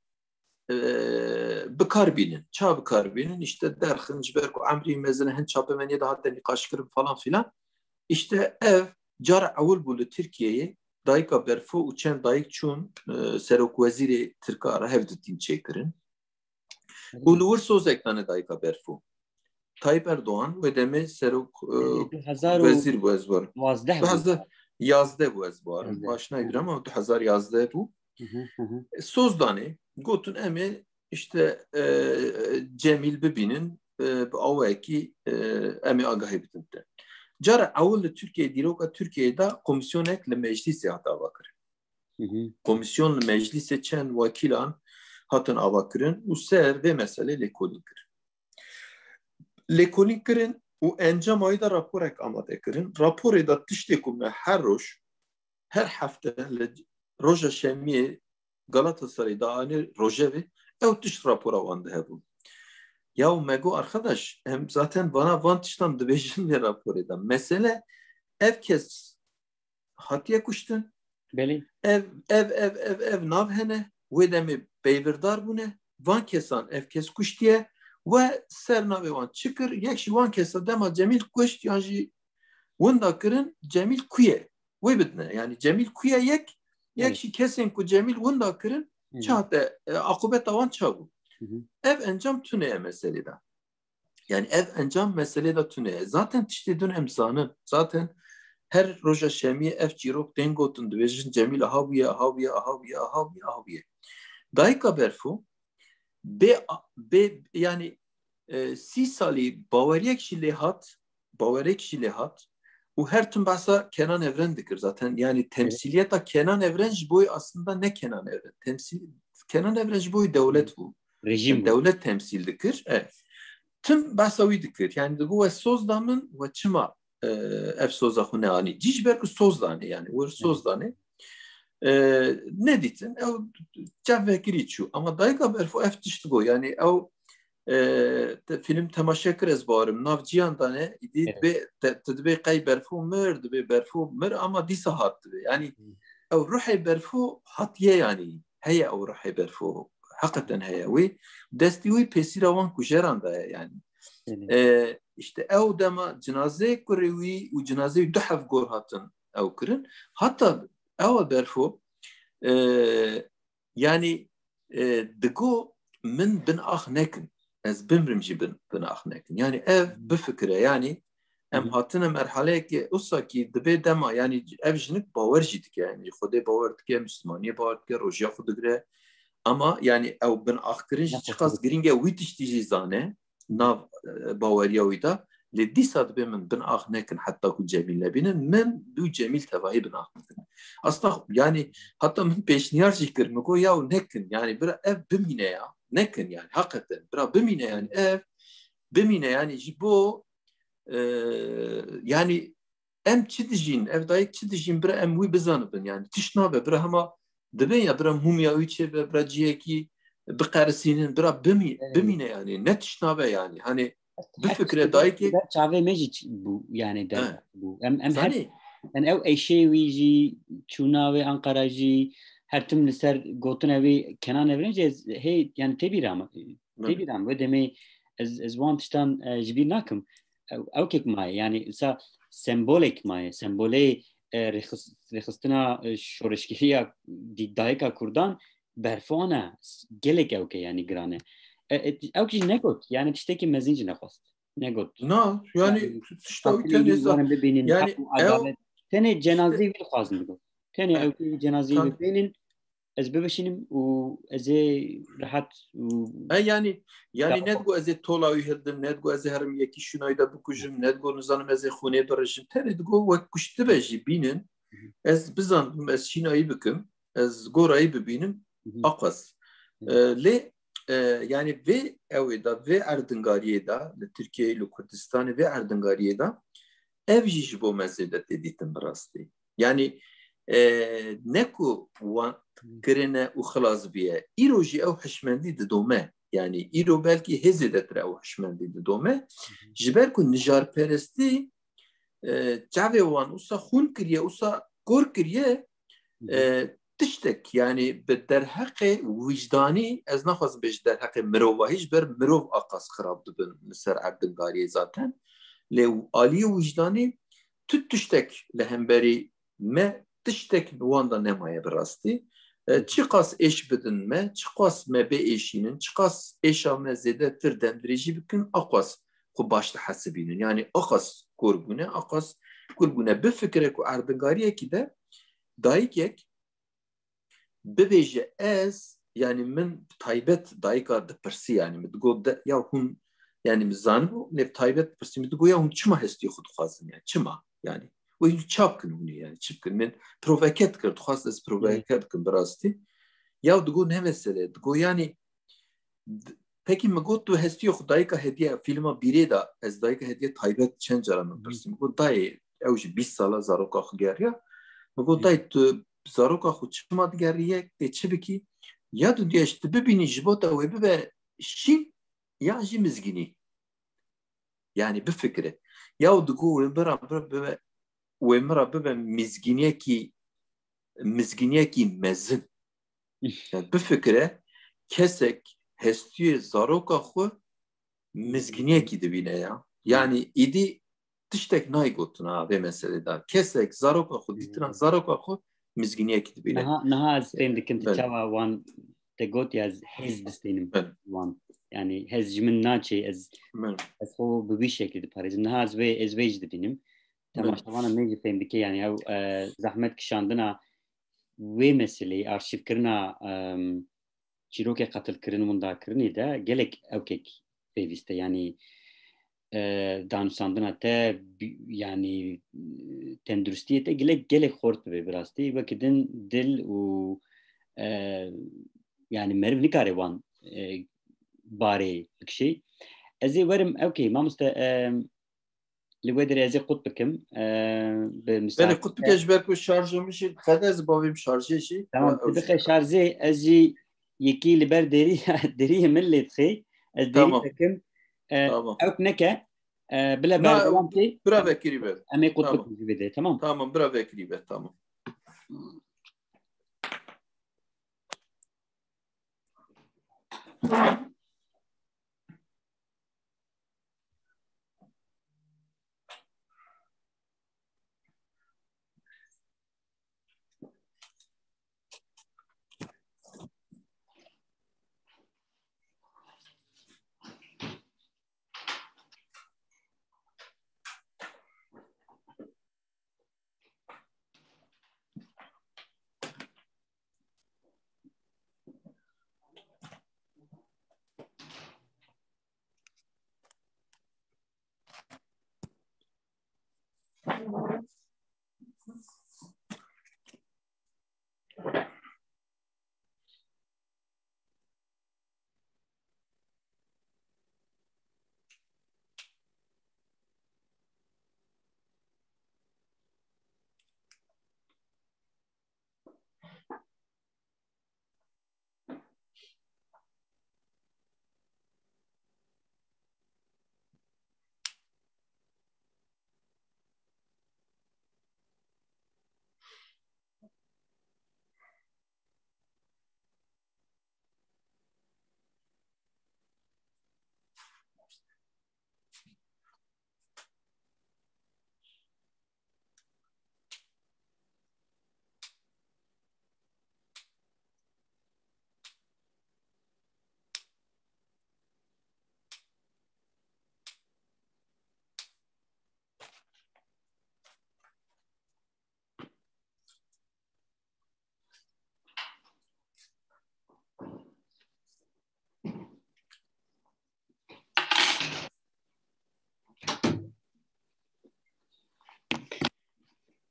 bikar bînin ça bikar bînin işte derxin ji ber ku emrî mezine hin çapemeniyê de hatta nîqaş kirin falan filan işte ev cara ewil bû li Tirkiyeyê dayika berfo û çend dayik çûn Serokwezîrê Tirka re hev ditîn çêkirin û li wir sozek dane dayika berfo Tayyip Erdoğan wê demê Serokwezîr bû ez barim 2011 bû ez barim baş negirim ama 2011 bû soz danê gotin em ê işte Cemîl bibînin bi awayekî em ê agahî bikin te cara ewil li Tirkiyeyê dîroka Tirkiyeyê de komisyonek li meclîsê heta vekirin Komisyon meclise çen vakilan hatın avakirin u ser ve mesele lekolin kirin. Lekolin kirin u encam ayda raporek amade kirin. Raporu da tiştek me her roş, her hafta roja şemiye Galatasaray'da ani rojevi ev tiş rapora vandı hebu. Ya mego arkadaş hem zaten bana vantıştan dibejin ne rapor eden. Mesele ev kes hatiye kuştun. Beli. Ev nav hene ve demi beyvirdar bu ne? Van kesan ev kes kuştiye ve ser navi van çıkır yekşi van kesa dema Cemil kuşt yani wanda kirin Cemil kuye. Ve bitne yani Cemil kuye yekşi kesin ku Cemil wanda kirin çahte akubet avan çabu. Ev encam tüneye meselede. Yani ev encam meselede tüneye. Zaten işte dün emzanın. Zaten her roja şemiye ev cirok dengotun dvejin Cemil ahaviye. Dayka berfu be yani 3 sali bavariyek şilehat o her tüm bahsa Kenan Evren dikir zaten. Yani temsiliyeta Kenan Evren boyu aslında ne Kenan Evren? Kenan Evren boyu devlet bu. Rejim bu. Devlet temsil dikir. Evet. Tüm bahsavi dikir. Yani bu sozdamın ve çıma ev sozda hune ani. Cicberk sozdane yani. O sozdane. Ne ditin? Ev cevvekiri çu. Ama dayka berfu ev tişti go. Yani ev film temaşa kirez barım. Nav cihan dane idit be tedbe qay berfu mır be berfu mır ama disa hat be. Yani ev ruhi berfu hatiye yani. Heye ev ruhi berfu. Hakikaten heye. Ve desti ve pesiravan kujeran da yani. İşte ev dema cenaze kurevi u cenaze duhaf gor hatın ev kirin. Hatta ev berfu yani digo min bin ah nekin. Ez bimrimci bin ah nekin. Yani ev bu fikre yani em hatına merhale ki ussa ki dibe dema yani ev jinik bawer jidik yani. Xude bawer dike Müslümaniye bawer dike roja xudugre ama yani ev bin ah kirin çıkas giringe witiştici zane nav baweriya da le disad be min bin ah nekin hatta ku Cemil'le binin min bu Cemil tevahi bin ah nekin. Aslında yani hatta min peşniyar zikir mi ko ya nekin yani bir ev bimine ya nekin yani hakikaten bir bimine yani ev bimine yani jibo yani em çidijin ev dayık çidijin bir em wi bizanıbın yani tişnabe bir ama dibin ya bir mumya uçe ve bir ciyeki bir karsinin bir bimine yani ne tişnabe yani hani bir fikre dayık çave mecid bu yani der bu em her yani ev eşeği çuna Ankara'cı her tüm liser gotun evi Kenan Evrenci hey yani tebiram ve demeyi ez vantıştan jibir nakım ev kek may yani sa sembolik may sembole rexistina şoreşkiya didayka kurdan berfona gelek ev ke yani grane ev ki ne got yani tişteki mezinci ne kost ne got no yani işte o yani ev tene cenazeyi bir xwazim digo tene ew cenazeyi bir benin ez bebişinim u ez rahat yani ne digo ez tola uyhedin ne digo ez herim yeki şunayda bu kujum ne digo nizanım ez xune barajim tene digo ve kuştu beji binin ez bizan ez şinayı bikim ez gorayı bibinin aqas le yani ve evda ve Erdingariye'da Türkiye ile Kürdistan'ı ve Erdingariye'da ev jiji bu meselede dediğim rastı. Yani neku kirene u xalas biye. İro ji ev hişmendi de dome. Yani İro belki hezedetre ev hişmendi de dome. Jiber ku nijar peresti çave wan usa xun kiriye usa gor kiriye tiştek yani be derhaqe vicdani ez naxwaz beş derhaqe mirova hiç ber mirov aqas xirab dibin ser Erdingariye zaten. Le aliye vicdani tüştek lehemberi me tüştek wanda nemaye birasti çıkas eş bidin me çıkas me be eşinin çıkas eşa me zede tir dendirici bikin aqas ku başta hasibinin yani aqas kurbune bir fikre ku Erdingariye ki de dayık bibêje ez yani min taybet dayıka dipirsi yani mi digo ya hun yani mi zanbu ne taybet pirsi mi digo ya hun çima hestiye xud xwazin yani çima yani وين تشابكن هوني يعني تشابكن من بروفاكات كرت خاص اس بروفاكات كن براستي يا تقول هم مسألة تقول يعني peki mi gotu hestiyo xudayê ka hediye filma birê de ez dayê ka hediye taybet çend cara min pirsim mi got dayê ew jî 20 sala zaroka xwe geriya mi got dayê tu zaroka xwe çima digeriye tê çi bikî ya tu diye tu bibînî ji bo te wê bibe şîn ya jî mizgînî yani bifikre ya digo wê mira bibe mizgîniyekî mezin yani bifikre kesek hestiye zaroka xwe mizginiyekî dibîne ya yani îdî tiştek naygotin ha vê meselê de kesek zaroka xwe dîtina zaroka xwe mizginiyekî dibîne niha ez fêm dikim tu çawa wan te got ya hez distênim wan yani hez ji min naçê ez xwe bi vî şeklî diparêzim niha ez vê jî dibînim temaşevana me jî fêm dike yani ew zehmet kişandina wê meselê arşîvkirina çîrokê qetilkirin û windakirinê de gelek ewkek pêvîst e yani danûsandina te yani tenduristiyê te gelek xort bibe bi rastî wekî din dil û yani meriv nikare wan barê bikişî ez ê werim ewkê mamoste li wê derê ez ê qut bikim bi belê qut bike ji ber ku şarjê min jî xede ez bavêm şarjê jî tamam dixe şarjê ez jî yekî li ber deriyê min lê dixê ez derî dikim ew neke bile berdevam kê bira vekirî be em ê qut bikim ji vê derê tamam tamam bira vekirî be tamam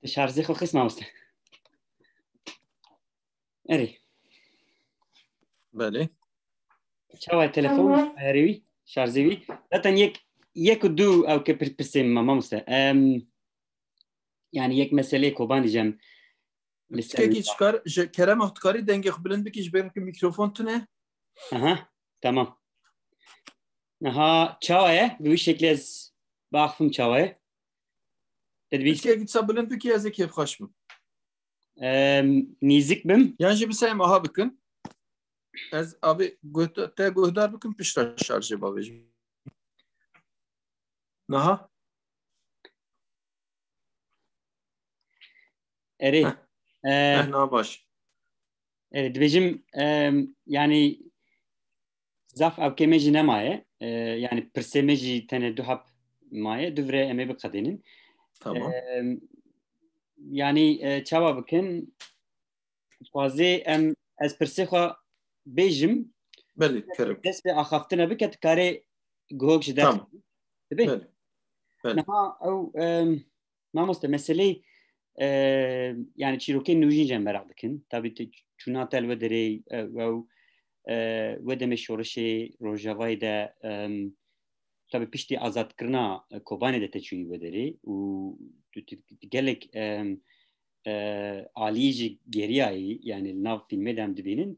şarjê xwe xist mamoste erê belê çawa telefon herî wî şarjê wî zaten yek û du ewke pirsêm me mamoste yani yek meselê koban diyeceğim Tikekî çıkar ji kerema xwe dikarî dengê xwe bilind bikî ji ber ku mikrofon tune aha tamam aha çawa ye bi wî şeklê ez baxfim çawa ye tikekî disa bilind bikî ez ê kêfxweş bim nîzik bim yan jî bisê em aha bikin ez avê te guhdar bikim pişta şarjê bavêjim niha erê niha baş dibêjim yani zaf ewkê me jî nemaye yani pirsê me jî tenê du hep maye divre em ê biqedînin tamam yani çawa bikin xwazê em ez pirsê xwe bêjim belê kerim dest pê axaftina bike tu karê guhok ji tamam derxî belê niha ew Mamoste meseleyi yani çiroken nujince merak dikin. Tabii çunatel ve derey ve deme şoreşe rojavayı da tabii pişti azat kırna Kobane de teçuyi ve derey. Gelek alici geriyayı yani nav filme dem dibinin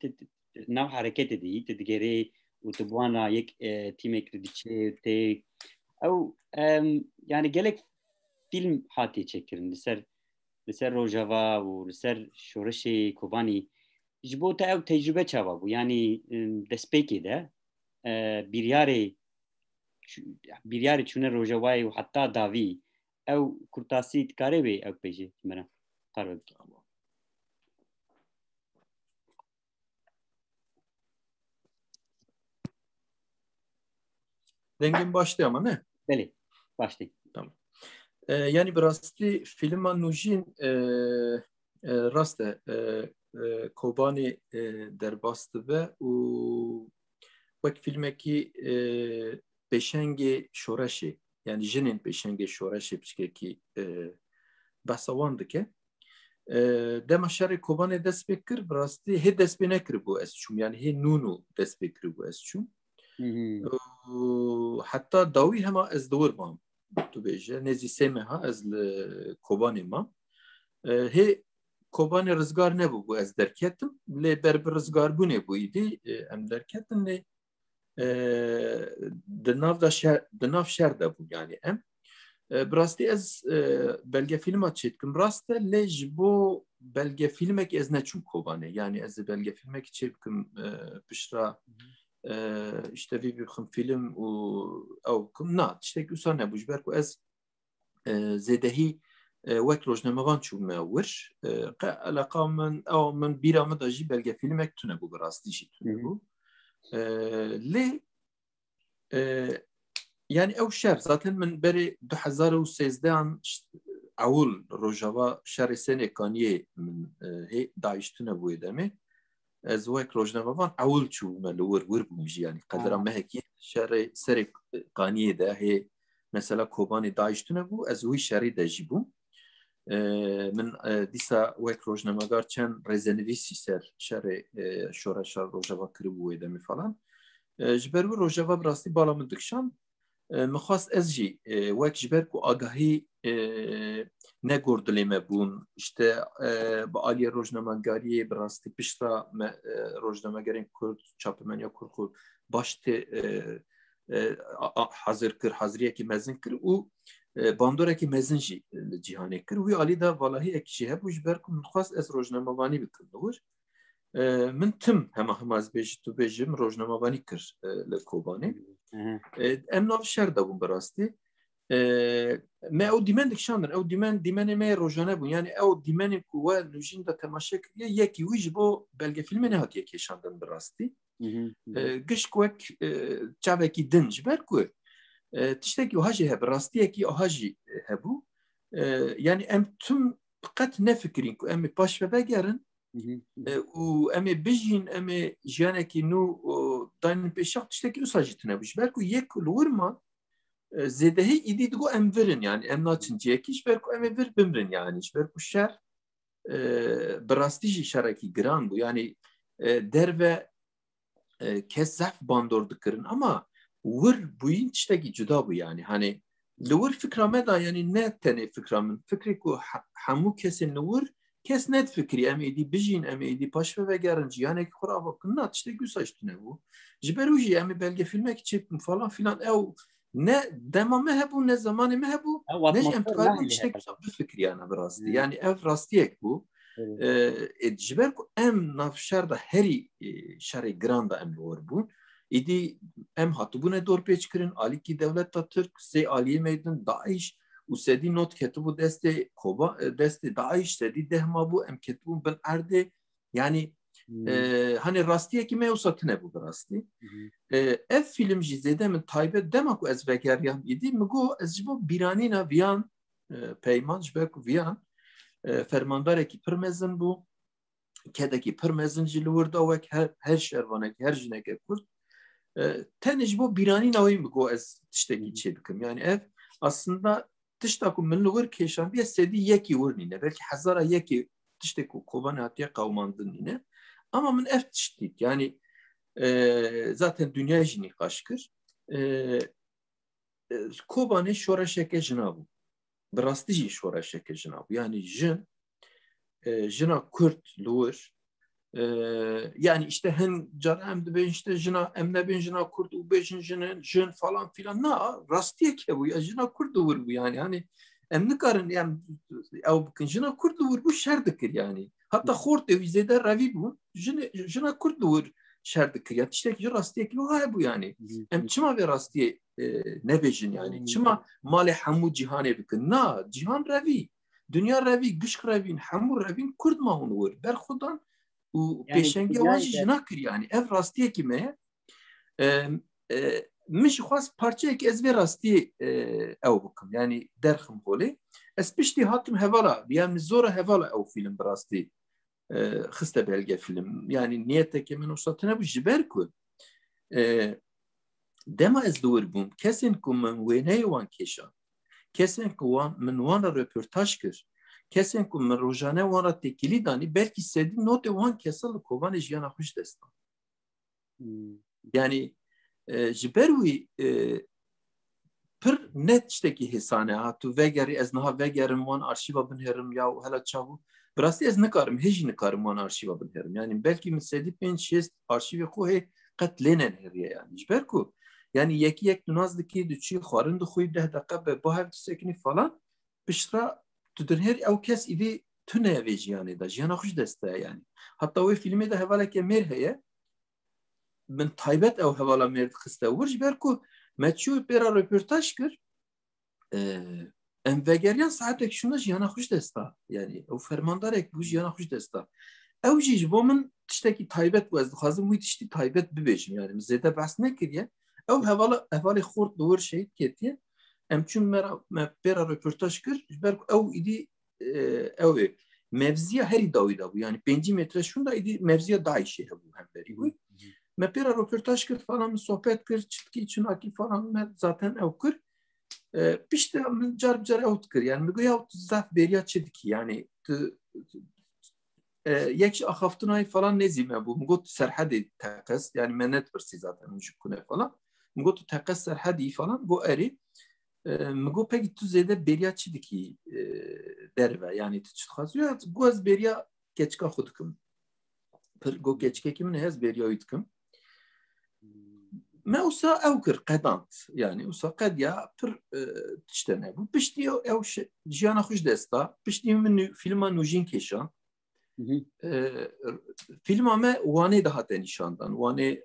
nav hareket ediyi geri utubana yek time krediçe te او يعني gelek film hati çekirin لسر روجافا ولسر شورشي كوباني جبوتا او تجربه çava bu yani despeki de bir yari çune rojavayı hatta davi ev kurtasi tkare ve ev peji mera tarve. Rengin başlıyor ama ne? Beli başlayın. Tamam. Yani birasti filma nujin raste Kobani derbastı ve vek filmeki peşenge şoraşi yani jinin peşenge şoraşi pişkeki basavandı ki dema şerri Kobani dest bekir birasti he dest benekir bu esçum yani he nunu dest bekir bu esçum hatta davi hema ez doğur mam tu beje nezi semeha ez Kobani mam he Kobani rızgar ne bu ez derketim le berber rızgar bu ne bu idi em derketim le de nav şer de bu yani em براستی از belge film çetkim raste lej bu belge filmek ez ne çum Kobane yani ez belge filmek çetkim pişra işte bir film o kum na işte usane bu jber ku ez zedehi wek rojnamavan çum mewir alaka men o men biramı da ji belge filmek tune bu rasti ji tune bu le yani ev şer zaten min beri 2013 اول روجاوا شهر سنه کانیه من هی دایشتونه بوده دمی از وک روجنامه وان اول چو ملور ور بومجی yani قدرم مهکی شهر سر کانیه ده هی مثلا کوبانی دایشتونه بو از وی شهری ده جیبو من دیسا وک روجنامه گار چن رزنویسی سر شهر شورا شهر روجاوا کری بوده دمی falan جبر روجاوا براستی بالا مدکشان مخواست از جی وک جبر کو آگاهی ne gorduleme bun işte bu aliye rojnamagariye birasti pişra rojnamagarin kurd çapımenya kurku başte hazır kır hazriye ki mezin kır u bandora ki mezin ji cihane kır u ali da vallahi ekşi hep ujber ku khas es rojnamavani bikindur min tim hema az bej tu bejim rojnamavani kır le kobani em nav şer da bun birasti ما او دیمن دکشاندن او دیمن ما روزانه بون یعنی او دیمن کو نوجین دا تماشا کریه یکی ویج بو بلگه فیلم نه هاتیه کشاندن براستی گش کوک چاوکی دنج بر کو تشتکی هاجی هب براستی کی هاجی هبو yani em tüm fakat ne fikrin ku em baş ve begerin u em bijin em janeki nu dan peşat tişteki usajitine biş belki yek lurma zedehi idi digo em verin yani em naçın cekiş belki em ver bimrin yani belki şer brastiji şaraki gran bu yani derve kesaf bandor dikrin ama vur buyun tişteki cuda bu yani hani lur fikrame da yani ne tane fikramın fikri ku hamu kesin lur kes net fikri em idi bijin em idi paşve ve gerin yani kura bakın nat işte güsaçtine bu jiberuji em belge filmek çektim falan filan ev ne demame hebu ne zamanı me hebu ne emtikal işte bir fikri yani brasti yani ev rastiyek bu jiberku em nafşar da heri şari granda em lor bu idi em hatu bu ne dorpeçkirin aliki devlet ta Türk se aliye meydan Daesh u sedi not ketubu deste koba deste Daesh sedi dehma bu em ketubu ben erde yani hani rastiye ki mevsatine bu rasti ev film jizede min taybe demak u ez vegeryam idi migo ez jibo biranina viyan peyman jbek viyan fermandareki pirmezin bu kedeki pirmezin jilurda vek her şervanek her jineke kurt tenij bu biranina oy migo ez tişteki çebikim yani ev aslında تشتا کو من لور کشان بیا سدی یکی ورنینه بلکه هزار یکی تشتا کو کوبان هاتیه قوماندنینه ama من اف تشتید yani zaten dünya jini kaşkır kobanı şora şeke jinabu براستی جی شورشک جناب yani jina Kürt lur yani işte hen canım de ben işte jina emne ben jina Kürt u beşin jin falan filan na rastiye ki bu ya jina Kürt lur bu yani hani emne karın yani ev bakın jina Kürt lur bu şerdikir yani hatta xort evizede ravi bu jina Kürt lur şerdikir ya işte ki rastiye ki bu yani em çima ve rastiye ne bejin yani çima mali hamu cihane bikin na cihan ravi dünya ravi gışk ravin hamu ravin Kürt mahun vur ber xudan u peşenge vajı jinakir yani ev rastiye kime miş xwas parçaya ki ez ve rastiye ev bikim yani derxim hole ez pişti hatim hevala yani zora hevala ev film rasti xiste belge film yani niyete kemen usatına bu jiber ku dema ez dور bum kesin ku men wene wan keşan kesin ku wan men wan röportaj kir kesin ku men rojane wan tekili dani belki sedin note wan kesal ku wan jiyana hoş destan yani jiberwi pir net işteki hesane hatu vegeri ez naha vegerim wan arşiva binherim ya hala çavu براستی از نکارم هیچ نکارم وان آرشیو بنهرم یعنی belki مسدی 5-6 arşivi خو هی قط لینن هریه yani جبرکو yani yek dunazdaki düşü xarın da xuy 10 dakika be bu hev sekini falan pişra tudun her ev kes idi tüne ve yani da jana hoş deste yani hatta o filmi de hevala ke mer heye ben taybet ev hevala mer xiste vur jberku meçhu pera röportaj kır em vegeriyan saatek şunda jana hoş desta yani o fermandarek bu jana hoş desta ev jiş bu min tişteki taybet bu ez xazım bu tişti taybet bibejim yani zede bas ne kiriye ev hevala xort doğru şey ketiye em çün me pera röportaj kır belki ev idi ev mevziya heri davida bu yani 5 metre şunda idi mevziya daha işe bu hem beri bu me pera röportaj kır falan sohbet kır çıtki için aki falan me zaten ev kır pişte carb ev kır yani mi ya zaf beriya çıtki yani yek haftanay falan nezime bu mugot serhadi takas yani menet versi zaten müşkune falan mugot takas serhadi falan bu eri mugot peki tu zede beriya çidiki derve yani tutxazıyor goz beriya keçka xudkum per go keçke kimin hez beriya yutkum ما وسا أوكر قدانت يعني وسا قد يا بر تشتنه بشتي أو جيانا خوش دستا بشتي من فيلما نوجين كيشان فیلم همه وانه ده هات نشاندن وانه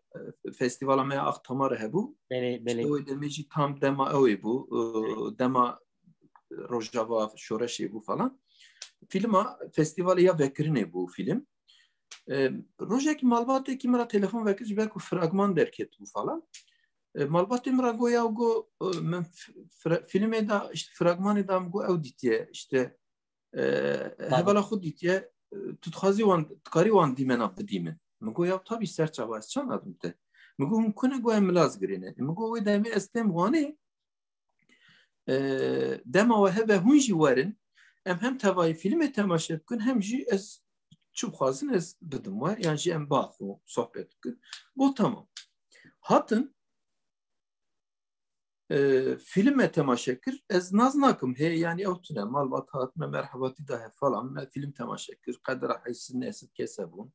فستیوال همه اختمار هبو بله او دمیجی tam dema اوی بو dema Rojava şoreşi bu falan filma festivali ya vekrine bu film Rojaki malbate ki mera telefon vekriş belki fragman derket bu falan malbate mera goya go men filme da işte fragmanı da go auditiye işte hevala xud ditiye tutxazی وان تکاری وان دیمن اب دیمن مگو یا تابی سرچ آواز چان آدم ته مگو هم کنه گوی ملاز گرینه مگو وی دمی استم وانه دما و هبه هونجی وارن هم توای فیلم تماشا کن هم جی از چوب خازن از بدم وار yani جی ام باثو sohbet kın bu tamam hatın filme temaşa kır ez naznakım he yani avtuna malbat hatme merhabati da falan film temaşa kır kadra haysin nesit kesebun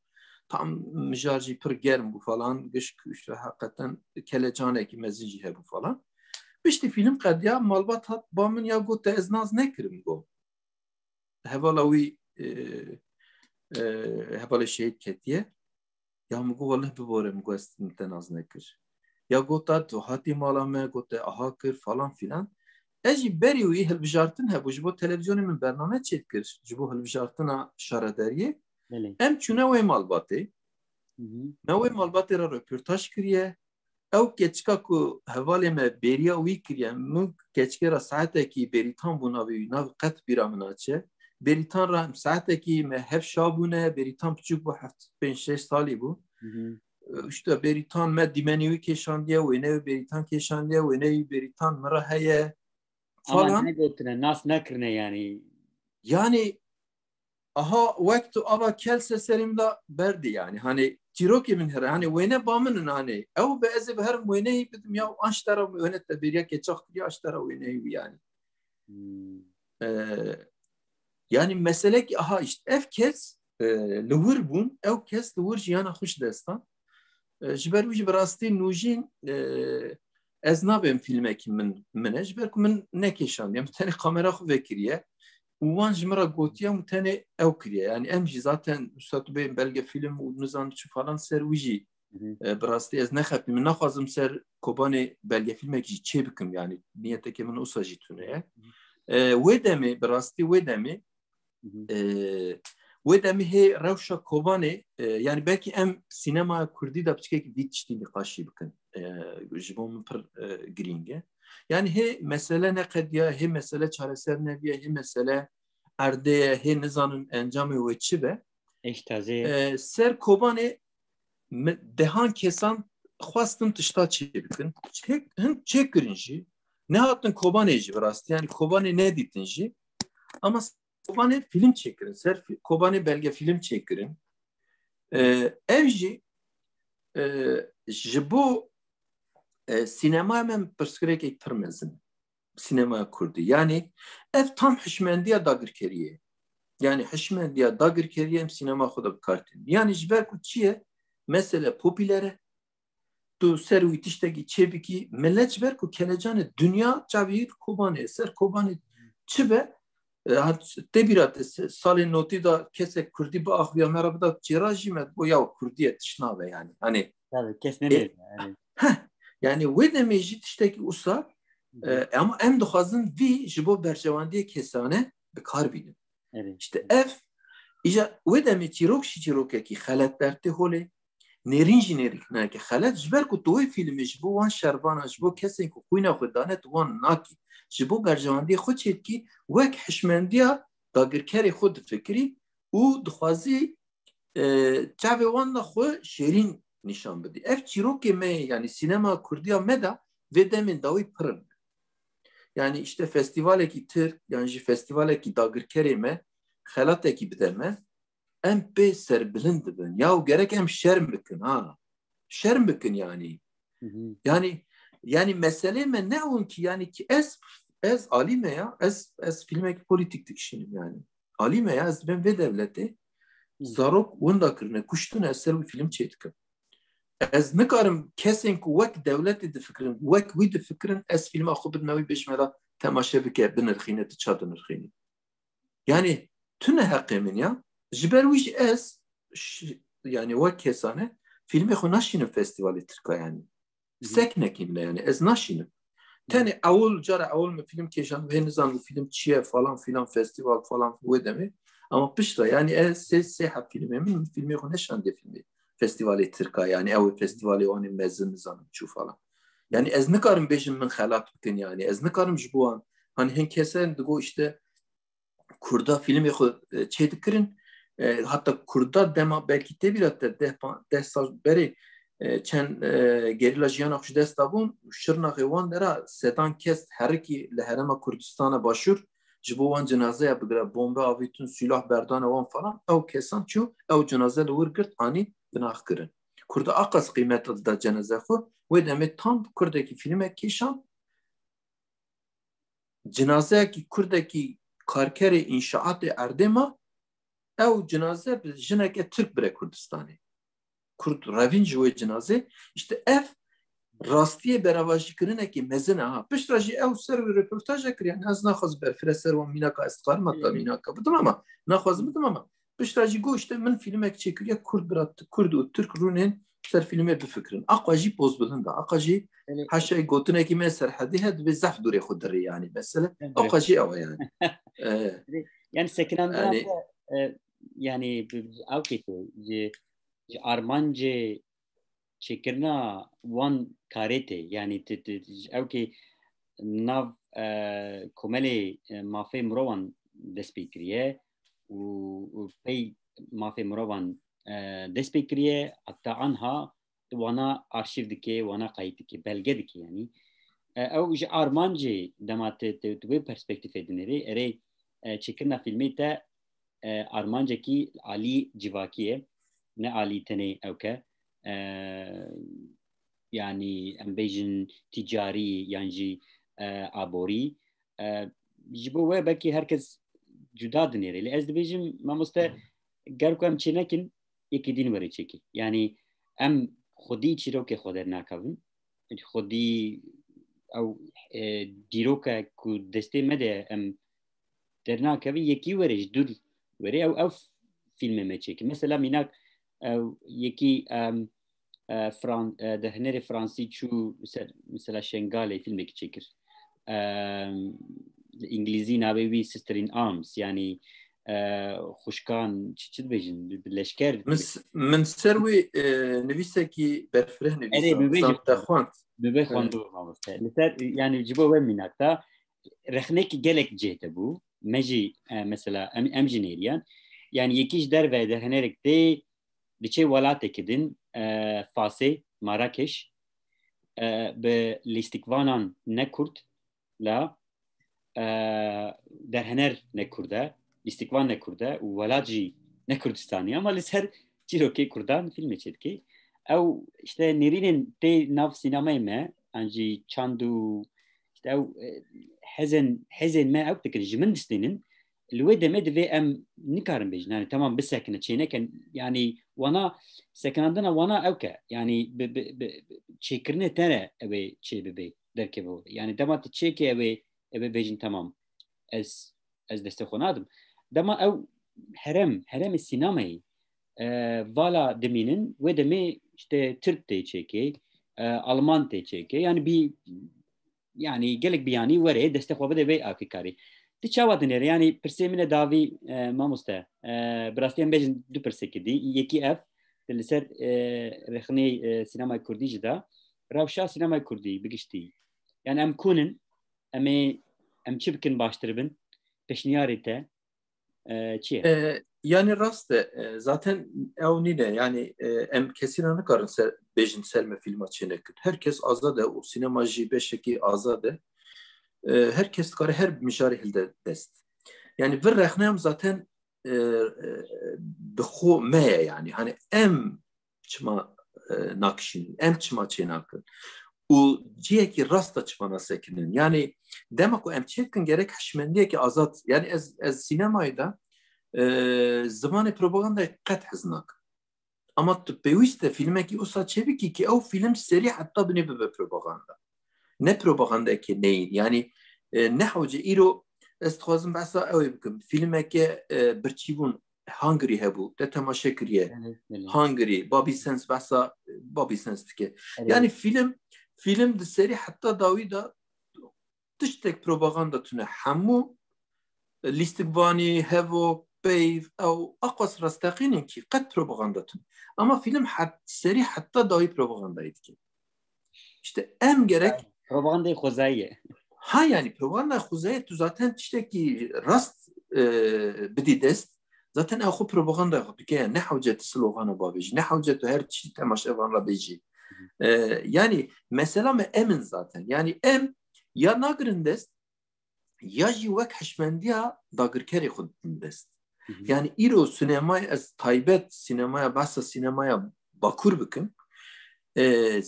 tam mijarji pır germ bu falan gış işte hakikaten kelecane ki mezinci he bu falan işte film kad ya malbat hat bamın ya gote ez naz ne kırım go hevalawi hevala şehit ketiye ya mgo vallahi bu bore mgo estin naz ne kır ya gota to hati malame gota aha kır falan filan eji beriwi hilbijartin he bu jibo televizyonu min bername çetkir jibo hilbijartina şaraderiye em çune ve malbate ne ve malbate ra röportaj kiriye ev keçka ku hevale me beriya wi kiriye mu keçkera saate ki beritan buna ve nav qat biramnaçe beritan ra saate ki me hef şabune beritan küçük bu 5-6 sali bu işte beritan me dimeniwi keşandiye ve ne beritan keşandiye ve ne beritan mera heye Ama falan. ne gotine, nas nekirne yani. Yani aha vakti ava kelse serimda berdi yani. Hani ciroki min her hani vene bamının hani ev be eze be her veneyi bidim ya aştara yönette bir ya keçak ya aştara veneyi yani. Yani mesele ki aha işte ev kes lüvür bun ev kes lüvür jiyana hoş destan. Jiber uji berasti nujin ez nabem filme ki min jiber ku min nekeşan yani tane kamera xu vekiriye وان جمرة قوتيا متاني أو كريا يعني أمشي ذاتن مستوى بين بلغة فيلم ونزان شو فلان سر ويجي براستي از نخاف من نخوازم سر كوباني بلغة فيلم كي تشي بكم يعني نيتك من أوساجي تونه ودمي براستي ودمي هي روشة كوباني يعني باكي أم سينما كردي دا بتشكيك بيتشتي نقاشي بكن جبون من بر جرينجة يعني هي مسألة نقدية هي مسألة çareser neviye هي مسألة erdeye هي نزانın encamı ve çibe ser kobane dehan kesan xwastin tişta çebikin çek girinci ne hatın kobaneci biraz yani kobane ne ditinci ama kobane film çekirin ser kobane belge film çekirin evji jibo sinema men perskrek permezin sinema kurdu. Yani ev tam hişmendiye dagir keriye. Yani hişmendiye dagir keriye hem sinema xuda kartin. Yani jber ku çiye mesele popülere tu servi tişteki çebiki millet jber ku kelecane dünya çavir kobane ser kobane çibe tebirat salin noti da kesek kurdi ba ahviya merabda çirajimet bu ya kurdiye tişnave yani. Hani tabii kesinlikle yani. Yani ve demeji tişteki usta ama em dixwazin vî ji bo berjewandiyê kesane bi kar bînin. İşte ev îja wê demê çîrok jî çîrokekî xelet dertê holê nêrîn jî nêrînekê xelet ji ber ku tu wê filmê ji bo wan şervana ji bo kesên ku xwîna xwe dane tu wan nakî ji bo berjewandiyê xwe çêdikî wek hişmendiya dagirkerê xwe difikirî û dixwazî çavê wan da xwe şêrîn nîşan bidî. Ev çîrokê me yani sinema kurdiya me da vê demên dawî pirin. Yani işte festivaleki Türk, yani festivaleki dagirkerê me, xelatekî bide me, em pê serbilind dibin. Ya gerek em şerm bikin ha. Şerm bikin yani. Yani mesele me ne on ki yani ki ez alime ya, ez filmeki politik dikişinim yani. Alime ya, ez ben ve devleti zarok wenda kirine, kuştun eser bir film çetkim. Ez nikarim kesên ku wek devletê difikirin, wek wî difikirin, ez filma xwe binewî bêjmera temaşe bike binirxîne tu ça dinirxînî. Yani tu ne heqê min ya ji ber wî jî ez yani wek kesane filmê xwe naşînim festivalê Tirka yani. Sek nekî bile yani ez naşînim. Tenê ewil cara ewil min film kêşan vê nizanim film çi ye falan filan festival falan wê demê ama pişta yani ez sê hep filmê min filmê xwe neşandiye filmê festivalê Tirka yani ew festivalê wanê mezin nizanim çû falan. Yani ez nikarim bêjim min xelat bikin yani ez nikarim ji bo wan hani hin kesen digo işte Kurda filmê xwe çê dikirin hatta Kurda dema belkî tê bîra te deh sal berê çend gerîla jiyana xwe ji dest dabûn şirnaxê wan dera sedan kes herikî li herêma Kurdistana başûr ji bo wan cenazeya bigire bombe avîtin silah berdana wan falan ew kesan çû ew cenaze li wir girt anî binax kirin. Kurda aqas qîmet da cenaze xwe wê demê tam Kurdekî filmek kêşan cenazeyekî Kurdekî karkerê înşaatê Erdêma ew cenaze bi jineke Türk bire Kurdistanê. Kurd revîn ji wê cenazê işte ev rastiyê beravajîkirinekî mezin e ha. Pişta jî ew ser wî röportaja kiriye ez naxwaz berfire ser wan mînaka ez dixwarim heta mînaka bidim ama naxwazim bidim ama pişta jî got işte min filmek çêkiriye Kurd bira Kurd û Türk rûnên ser filmê bifikirin. Aqa jî poz bilind e. Aqa jî heşê gotinekî me serhedî he dibê zef dûrê xwe dirê yani mesele. Aqa jî ew e yani. Yani sekinandina yani avkê ji armancê çêkirina wan karê tê yani ew ki nav komelê mafê mirovan dest pê kiriye û pey mafê mirovan dest pê kiriye hatta anha wana arşiv dike wana qayît dike belge dike yani او جي ارمانجي دمات توي perspektif edineri ere çekirna filmi te armancaki Ali civakiye ne Ali tene evke yani em bejin ticari yani abori ji bo we belki herkes cuda dineri ez dibêjim mamoste ger ku em çênekin yekî din were çekî yani em xwedî çîrokê xwe dernakevin xwedî ew dîroke ku destê me de em dernakevin yekî were ji dur were ew filmê me çêkin mesela mînak yekî de hinerê Fransî çû mesela Şengalê filmekî çêkir İngilîzî navê wî Sister in Arms yani xuşkan çi dibêjin leşker min ser wê nivîsekî berfireh nivîsa te xwand bibê xwendû mamoste li ser yani ji bo we mînak da rexnekî gelek cêh hebû me jî mesela em jî nêriyan yani yekî ji derve de hinerek tê diçe welatekê din Fasê Marakeş bi lîstikvanan ne Kurd la derhener ne Kurda lîstikvan ne Kurda û welat jî ne Kurdistanî ama li ser çîrokê Kurdan filmê çêdikê ew işte nêrînên tê nav sînemayê me an jî çand û işte ew hezên me ew dikirin ji min distênin li wê demê divê em nikarin bêjin yani tamam bisekine çêneken yani wana sekinandina wana ew ke yani çêkirinê te re ew ê çê bibe derkeve yani dema tu çêkê ew ê bêjin tamam ez destê xwe nadim dema ew heremê sînemayê vala dimînin wê demê işte Türk tê çêkê Alman tê çêkê yani bir yani gelek biyanî were destê xwe bide vê akîkarî Ti çawa dinêre yani pirsê min e davî mamoste bi rastî em bêjin du pirsekî dî yekî ev li ser rexnê sînemaya Kurdî jî da rewşa sînemaya Kurdî bigiştî yani em kûnin em çi bikin baştir bin peşniyarê te çi ye yani rast zaten ew nîne yani em kesî nikarin bêjin ser filma çênekin herkes azad e û sînema jî beşekî azad e herkes dikare her mijarê hilde dest yani vir rexneyam zaten dixo me ye yani hani em çima nakişin em çima çênakin û ciyekî rast da çima nasekinin yani dema ku em çêkin gerek hişmendiyekî azad yani ez sînemayê da zimanê propagandayê qet hez nakim ama tu pêwîst e filmekî wisa çêbikî ki ew film serî heta binê bibe propaganda ne propagandayekî neyîn yani nehewce îro ez dixwazim behsa ew ê bikim filmeke birçîbûn Hungary hebû te temaşe kiriye Hungary Bobby Sands behsa Bobby Sands dike yani film di serî heta dawî da tiştek propaganda tune hemû lîstikvanî hevo peyv ew aqas rastaqînin ki qet propaganda tune ama film serî heta dawî propagandayê dike işte em gerek propagandayê xwezayî ha yani propaganda xwezayê tu zaten tiştekî rast bidî dest zaten ew xwe propaganda dike nehewce tu slogana babêjî nehewce tu her çî temaşevan ra bêjî yani mesela me emin zaten yani em ya nagirin dest ya jî wek hişmendiya dagirkerê xwe din dest yani îro sinemayê ez taybet sinemaya behsa sinemaya Bakur bikim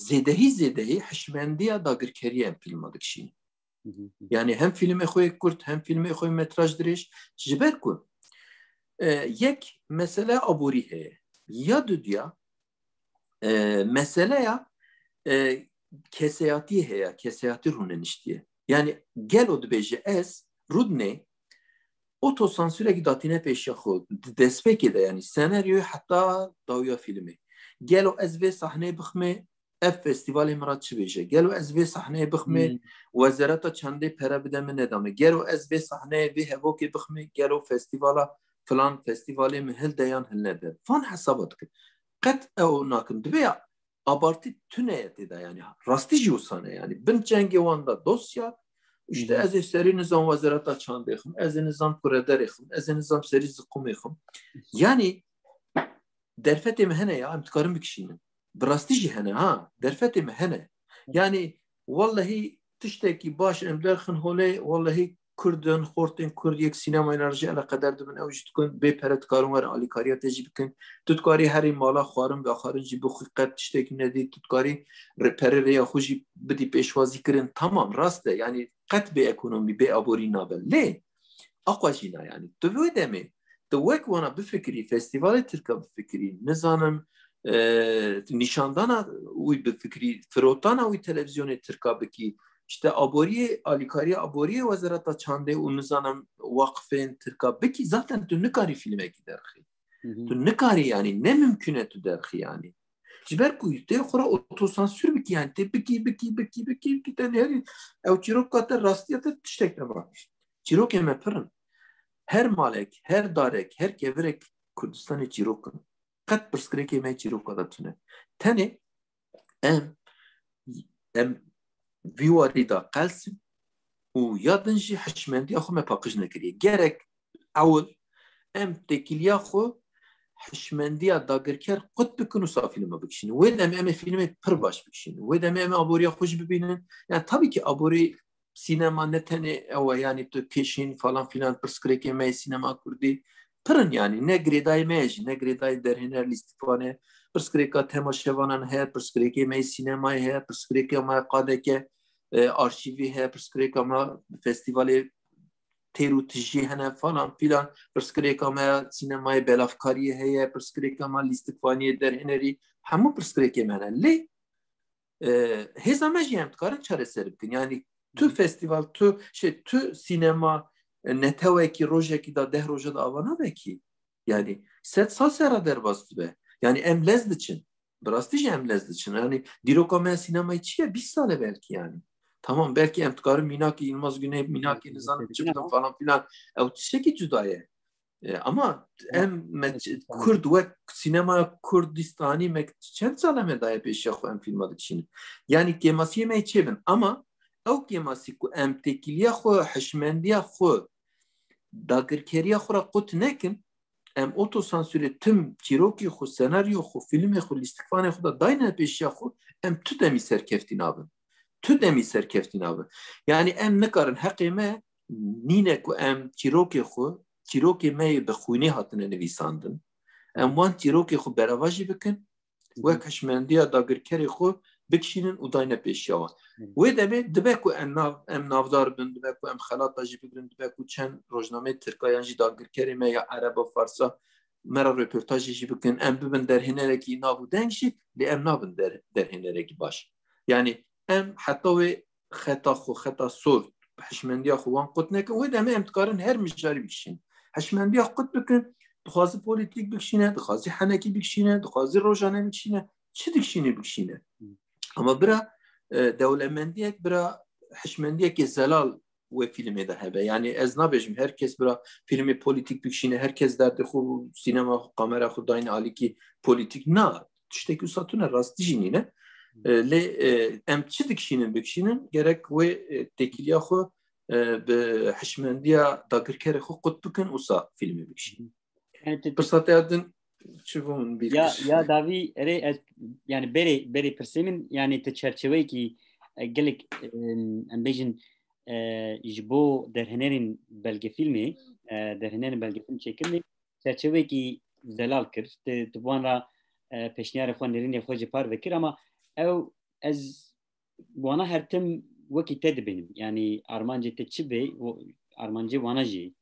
zêdehî hişmendiya dagirkeriyê em filma dikişînin yani hem filmê xwe Kurd hem filmê xwe metraj dirêj ji ber ku yek mesele aborî heye ya dudiya meseleya keseyatî heye keseyatî rûneniştiye yani gel o dibêje ez Rudnê otosansûrekî datîne pêşiya xwe destpêkê de yani senaryoyê heta dawiya filmê gel o ez vê sahneyê bixme ev festivalê min ra çi bêje gelo ez vê sahneyê bixme wezareta çandê pere bide min nedame gelo ez vê sahneyê vê hevokê bixme gelo festivala filan festivalê min hil deyan hil nede van hesaba dikin qet ew nakin dibe abartî tuneye têda yani rastî jî wisa ne yani bin cengê wan da dosya işte ez ê serî nizam wezareta çandê xim ez ê nizam kurederê xim ez ê nizam serî ziqûmê xim yani derfetê me hene ya em dikarin bikişînin براستی جی هنه ها درفت مهنه یعنی والله tiştekî baş em derxin holê wallahî Kurdin xortên Kurd yek sînemayên ji eleqeder dibin ew jî dikin bê pere dikarin were alîkariya te jî bikin tu dikarî herî mala xwarin ve xwarin jî bixwî qet tiştekî nedî tu dikarî pere rêya xwe jî bidî pêşwazî kirin tamam rast e yani qet bê ekonomî bê aborî nabe lê aqwa jîna yani tu vê demê tu wek wana bifikirî festîvalê Tirka bifikirî nizanim nîşandana wî bifikirî firotana wî televizyonê Tirka bikî işte aboriye alikariye aboriye wezareta çandê û nizanim waqfên Tirka bikî zaten tu nikarî filmekî derxî tu nikarî yani ne mümkün e tu derxî yani ji ber ku tê xwe otosansür bikî yani tê bikî te herî ew çîroka te rastiya te tiştek nema çîrokê me pirin her malek her darek her kevirek Kurdistanê çîrokin qet pirsgirêkê me çîroka da tune tenê em vî warî da qelsin û ya din jî hişmendiya xwe me paqij nekiriye gerek ewl em têkiliya xwe hişmendiya dagirker qut bikin û sa filme bikişînin wê demê em ê filmê pir baş bikişînin wê demê em ê aboriya xwe jî bibînin yani tabii ki aborî sînema ne tenê ew e yani tu kêşîn falan filan pirsgirêkê me sînema Kurdî pirin yani ne girêdayê me jî ne girêdayê derhêner lîstikvanê pirsgirêka temaşevanan heye pirsgirêkê me sînemayê heye pirsgirêka me qadeke arşivî heye pirsgirêka me festîvalê têr û tijî hene falan filan pirsgirêka me sînemayê belavkariyê heye pirsgirêka me lîstikvaniyê derhênerî hemû pirsgirêkê me hene lê hêza me jî em dikarin çareser bikin yani tu festival tu sînema netewekî rojekî da 10 roja da ava nabekî yani sed sal sera derbas dibe yani em lez diçin bi rastî jî em lez diçin yani dîroka me sînemayê çi ye 20 sal e belkî yani tamam belki em dikarin Mînakî Yılmaz Güney Mînakî nizanim çi bikin falan filan ew tiştekî cuda ye ama em Kurd wek sînemaya Kurdistanî me çend sal em ê daye pêşiya xwe em filma dikişînin yani kêmasiyê me çêbin ama ew kêmasî ku em têkiliya xwe hişmendiya xwe dagirkeriya xwe ra qut nekin em otosansürê tim çîrokê xwe senaryo xwe filmê xwe lîstikvanê xwe da dayne pêşiya xwe em tu demî serkeftî nabin tu demî serkeftî nabin yani em nikarin heqê me nîne ku em çîrokê xwe çîrokê me yê bi xwînê hatine nivîsandin em wan çîrokê xwe berava jî bikin wek hişmendiya dagirkerê xwe bikişînin û dayne pêşiya wan wê demê dibe ku em navdar bin dibe ku em xelata jî bigirin dibe ku çend rojnameyê Tirkayan jî dagirkerê me ya Ereba Farsa mera röportajê jî bikin em bibin derhênerekî nav û deng jî lê em nabin derhênerekî baş yani em heta wê xeta xwe xeta sor hişmendiya xwe wan qut nekin wê demê em dikarin her mijarî bikişînin hişmendiya qut bikin dixwazî polîtîk bikişîne dixwazî henekî bikişîne dixwazî rojane bikişîne çi dikişînê bikişîne ama bira dewlemendiyek bira hişmendiyekê zelal wê filmê de hebe yani ez nabêjim herkes bira filmê polîtîk bikişîne herkes derdê xwe sînema kamera xwe dayne alîkî polîtîk na tiştekî wisa tune rastî jî nîne lê em çi dikişînin bikişînin gerek wê têkiliya xwe bi hişmendiya dagirkerê xwe qut bikin wisa filmê bikişînin pirsataya din ya davî erê yani berê pirsê min yani ti çerçeveyekî gelek em bêjin ji bo derhenerên belgefîlmê derhenerên belgefîlm çêkirinê çerçeveyekî zelal kir ti wan ra pêşniyarê xwe nêrînê xwe jî par vekir ama ew ez wana her tim wekî te dibînim yani armancê te çi bê armancê wana jî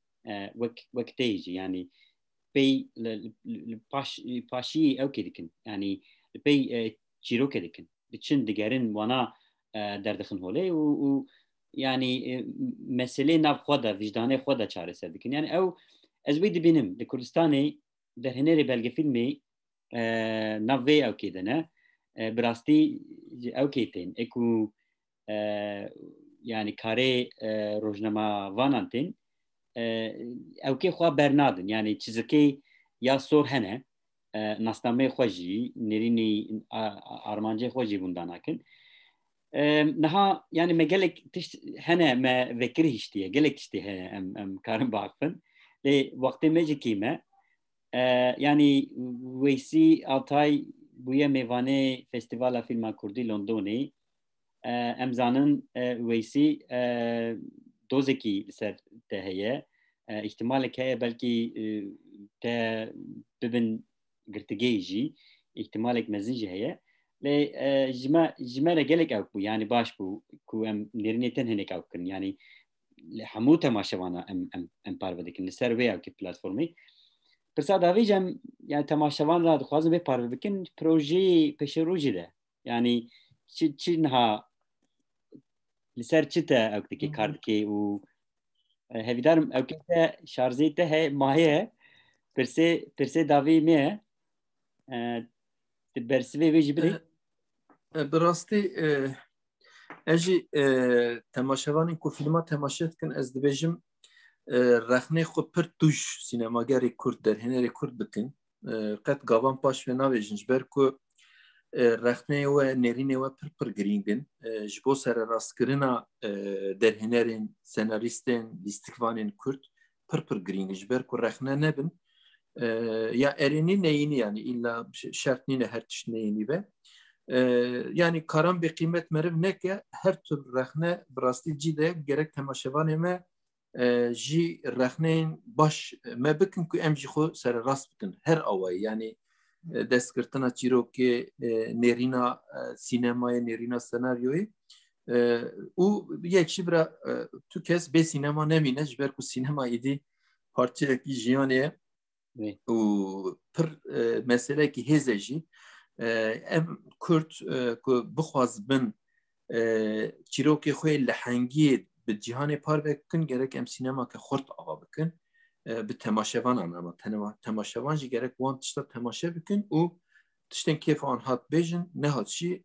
wek tê jî yani pey paşî ew kê dikin yani pey çîrokê dikin diçin digerin wana derdixin holê û yani meselê nav xwe da vicdanê xwe da çareser dikin yani ew ez wê dibînim li Kurdistanê derhênerê belgefîlmê nav vê ew kê de ne bi rastî ew kê tên êku yani karê rojnamawanan tên ew kê xwe bernadin yani çizikê ya sor hene nasnameyê xwe jî nêrînî armancê xwe jî bundan nakin niha yani me gelek tişt hene me vekirî hiştiye gelek tiştê hene em karin biaxivin lê wextê me jî kîme yani Weysî Altay bûye mêvanê Festîvala Fîlma Kurdî Londonê امزانن ویسی دوزکی لسر تهیه احتمال که بلکی ته ببن گرتگیجی احتمال که مزنجی هیه لی جمع رجلك أو بو يعني باش بو كو نرني تنهنك أو كن يعني حمو تماشاوانا ام بار بدك نسروي أو كي بلاتفورمي بس هذا فيجم يعني تماشاوان لا دخوازم بي بار بكن بروجي بشروجي ده يعني شي نها لسر چتا أو كي كارد كي و هفيدارم أو كده شارزيته هي ما هي برسي دافي ميه تبرسوي ويجي بري براستی اجی تماشاوانی کو فیلما تماشات کن از دبیجم رخنه خو پر توش سینماگری کورد در هنری کورد بکن قد گاوان پاش و ناویجنج برکو رخنه و نرینه و پر گرینگن جبو سر راستکرنا در هنرین سناریستین دیستیکوانین کورد پر گرینگج برکو رخنه نبن ya erini neyini yani illa şart nine her tiş neyini be yani karan bir kıymet meriv neke her tür rehne brasti cide gerek temaşevan eme ji rehneyn baş me bikin ku em ji xo ser rast bikin her avay yani deskirtina çiroki nerina sinemaya nerina senaryoyu u yekşi bira tu kez be sinema nemine jber ku sinema idi parça ki jiyaniye و پر مسئله که هزجی ام کرد که بخواز بن چیروکی خوی لحنگی به جهان پار بکن گرک ام سینما که خورد آقا بکن به تماشاوان اما تماشاوان جی گرک وان تشتا تماشا بکن و تشتن کیف آن هات بیجن نه هات شی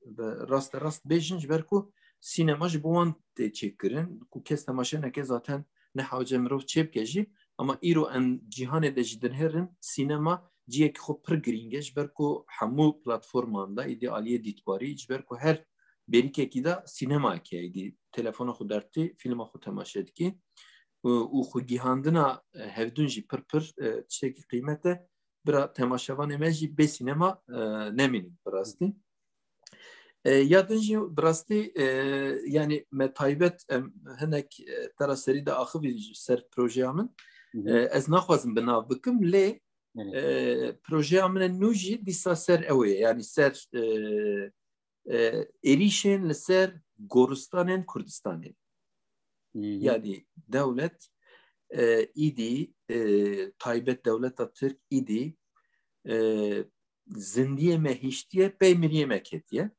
راست بیجن جبرکو سینما جی بوان تچکرن کو کس تماشا نکه zaten نه حاجه مروف چپ کجی ama îro em cîhanê de jî dinherin sînema ciyekî xwe pir girîng e ji ber ku hemû platforman da îdî aliyê dîtbarî ji ber ku her berîkekî da sînemayekê ye îdî telefona xwe dertî filma xwe temaşe dikî û xwe gîhandina hevdûn jî pir tiştekî qîmet e bira temaşevanê me jî bê sînema nemînin bi rastî ya din jî bi rastî yani me taybet em hinek tera serî de axivî ser projeya min ez naxwazim bi nav bikim lê projeya min nû jî dîsa ser ew ê yani ser êrîşên li ser goristanên Kurdistanê yani dewlet îdî taybet dewleta Tirk îdî zindiyê me hîştiye pey miriyê me ketiye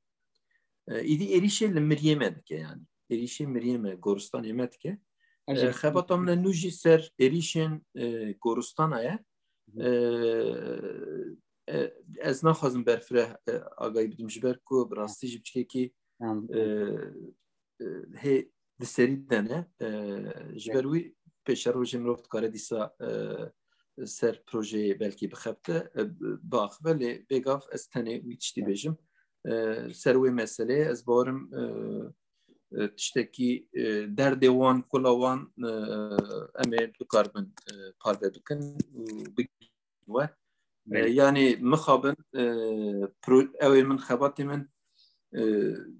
îdî êrîşê li miriyê me dike yani êrîşê miriyê me goristanê me dike xebata min nû jî ser êrîşên goristana ye ez naxwazim berfireh agahî bidim ji ber ku bi rastî ji biçikekî hê di serî dene ji ber wî pêşerojê mirov dikare dîsa ser projeyê belkî bixebite biaxive lê bêgav ez tenê wî tiştî bêjim ser wê meseleyê ez bawerim tiştekî derdê wan kula wan em ê bikarbin parve bikin û we yani mixabin ew ê min xebatê min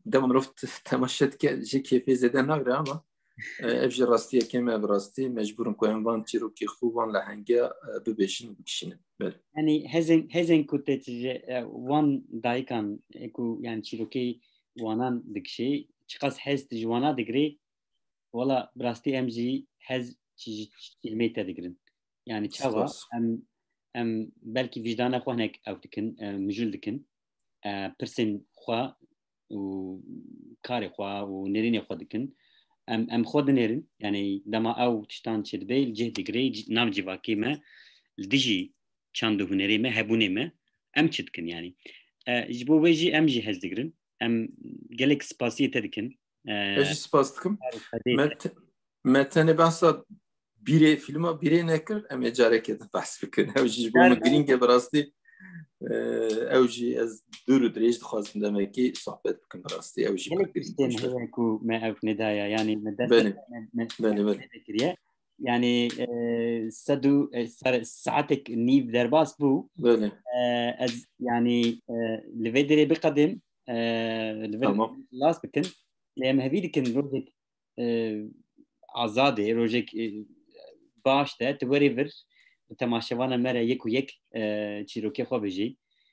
dema mirov temaşe dike ji kêfê zêde nagire ama ev ji rastiyekê me bi rastî mecbûrin ku em van çîrokê xwe van lehengiya bibêjin û bikişînin yani hezên ku te wan dayikan ku yani çîrokê wanan dikişê çiqas hez ji wana digirê wala bi rastî em jî hez çîlmê te digirin yani çawa em belkî vicdana xwe hinek ew dikin mijûl dikin pirsên xwe û karê xwe û nêrînê xwe dikin em xwe dinêrin yani dema ew tiştan çêdibe li cih digirê nav civakê me li dijî çand û hunerê me hebûnê me em çi dikin yani ji bo wê jî em jî hez digirin em gelek spasiyê te dikin ez jî spas dikim me tenê behsa birê filma birê nekir em ê carekê de behs bikin ew jî ji bo min girîng e bi rastî ew jî ez dûr û dirêj dixwazim demekî sohbet bikim bi rastî ew jî gelek ku me ev nedaya yani me dest yani sedû saatek nîv derbas bû ez yani li vê derê biqedim li vê las bikin لێم هەبی دکن ڕۆژێک ئازادێ ڕۆژێک باش دە tu werê vir temaşevana me re yek û yek çîrokê xwe bijî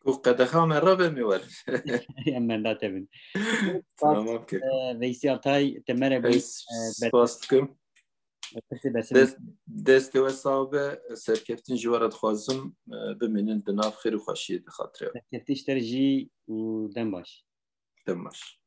و قدخا من را بمیور em menda tevin tamam ki Veysel Altay te me re spas dikim pirsê besim destê we sabe serkeftin ji we re dixwazim bimînin di nav xêr û xweşiyê dixatire keftî ji te re jî û dem baş dem baş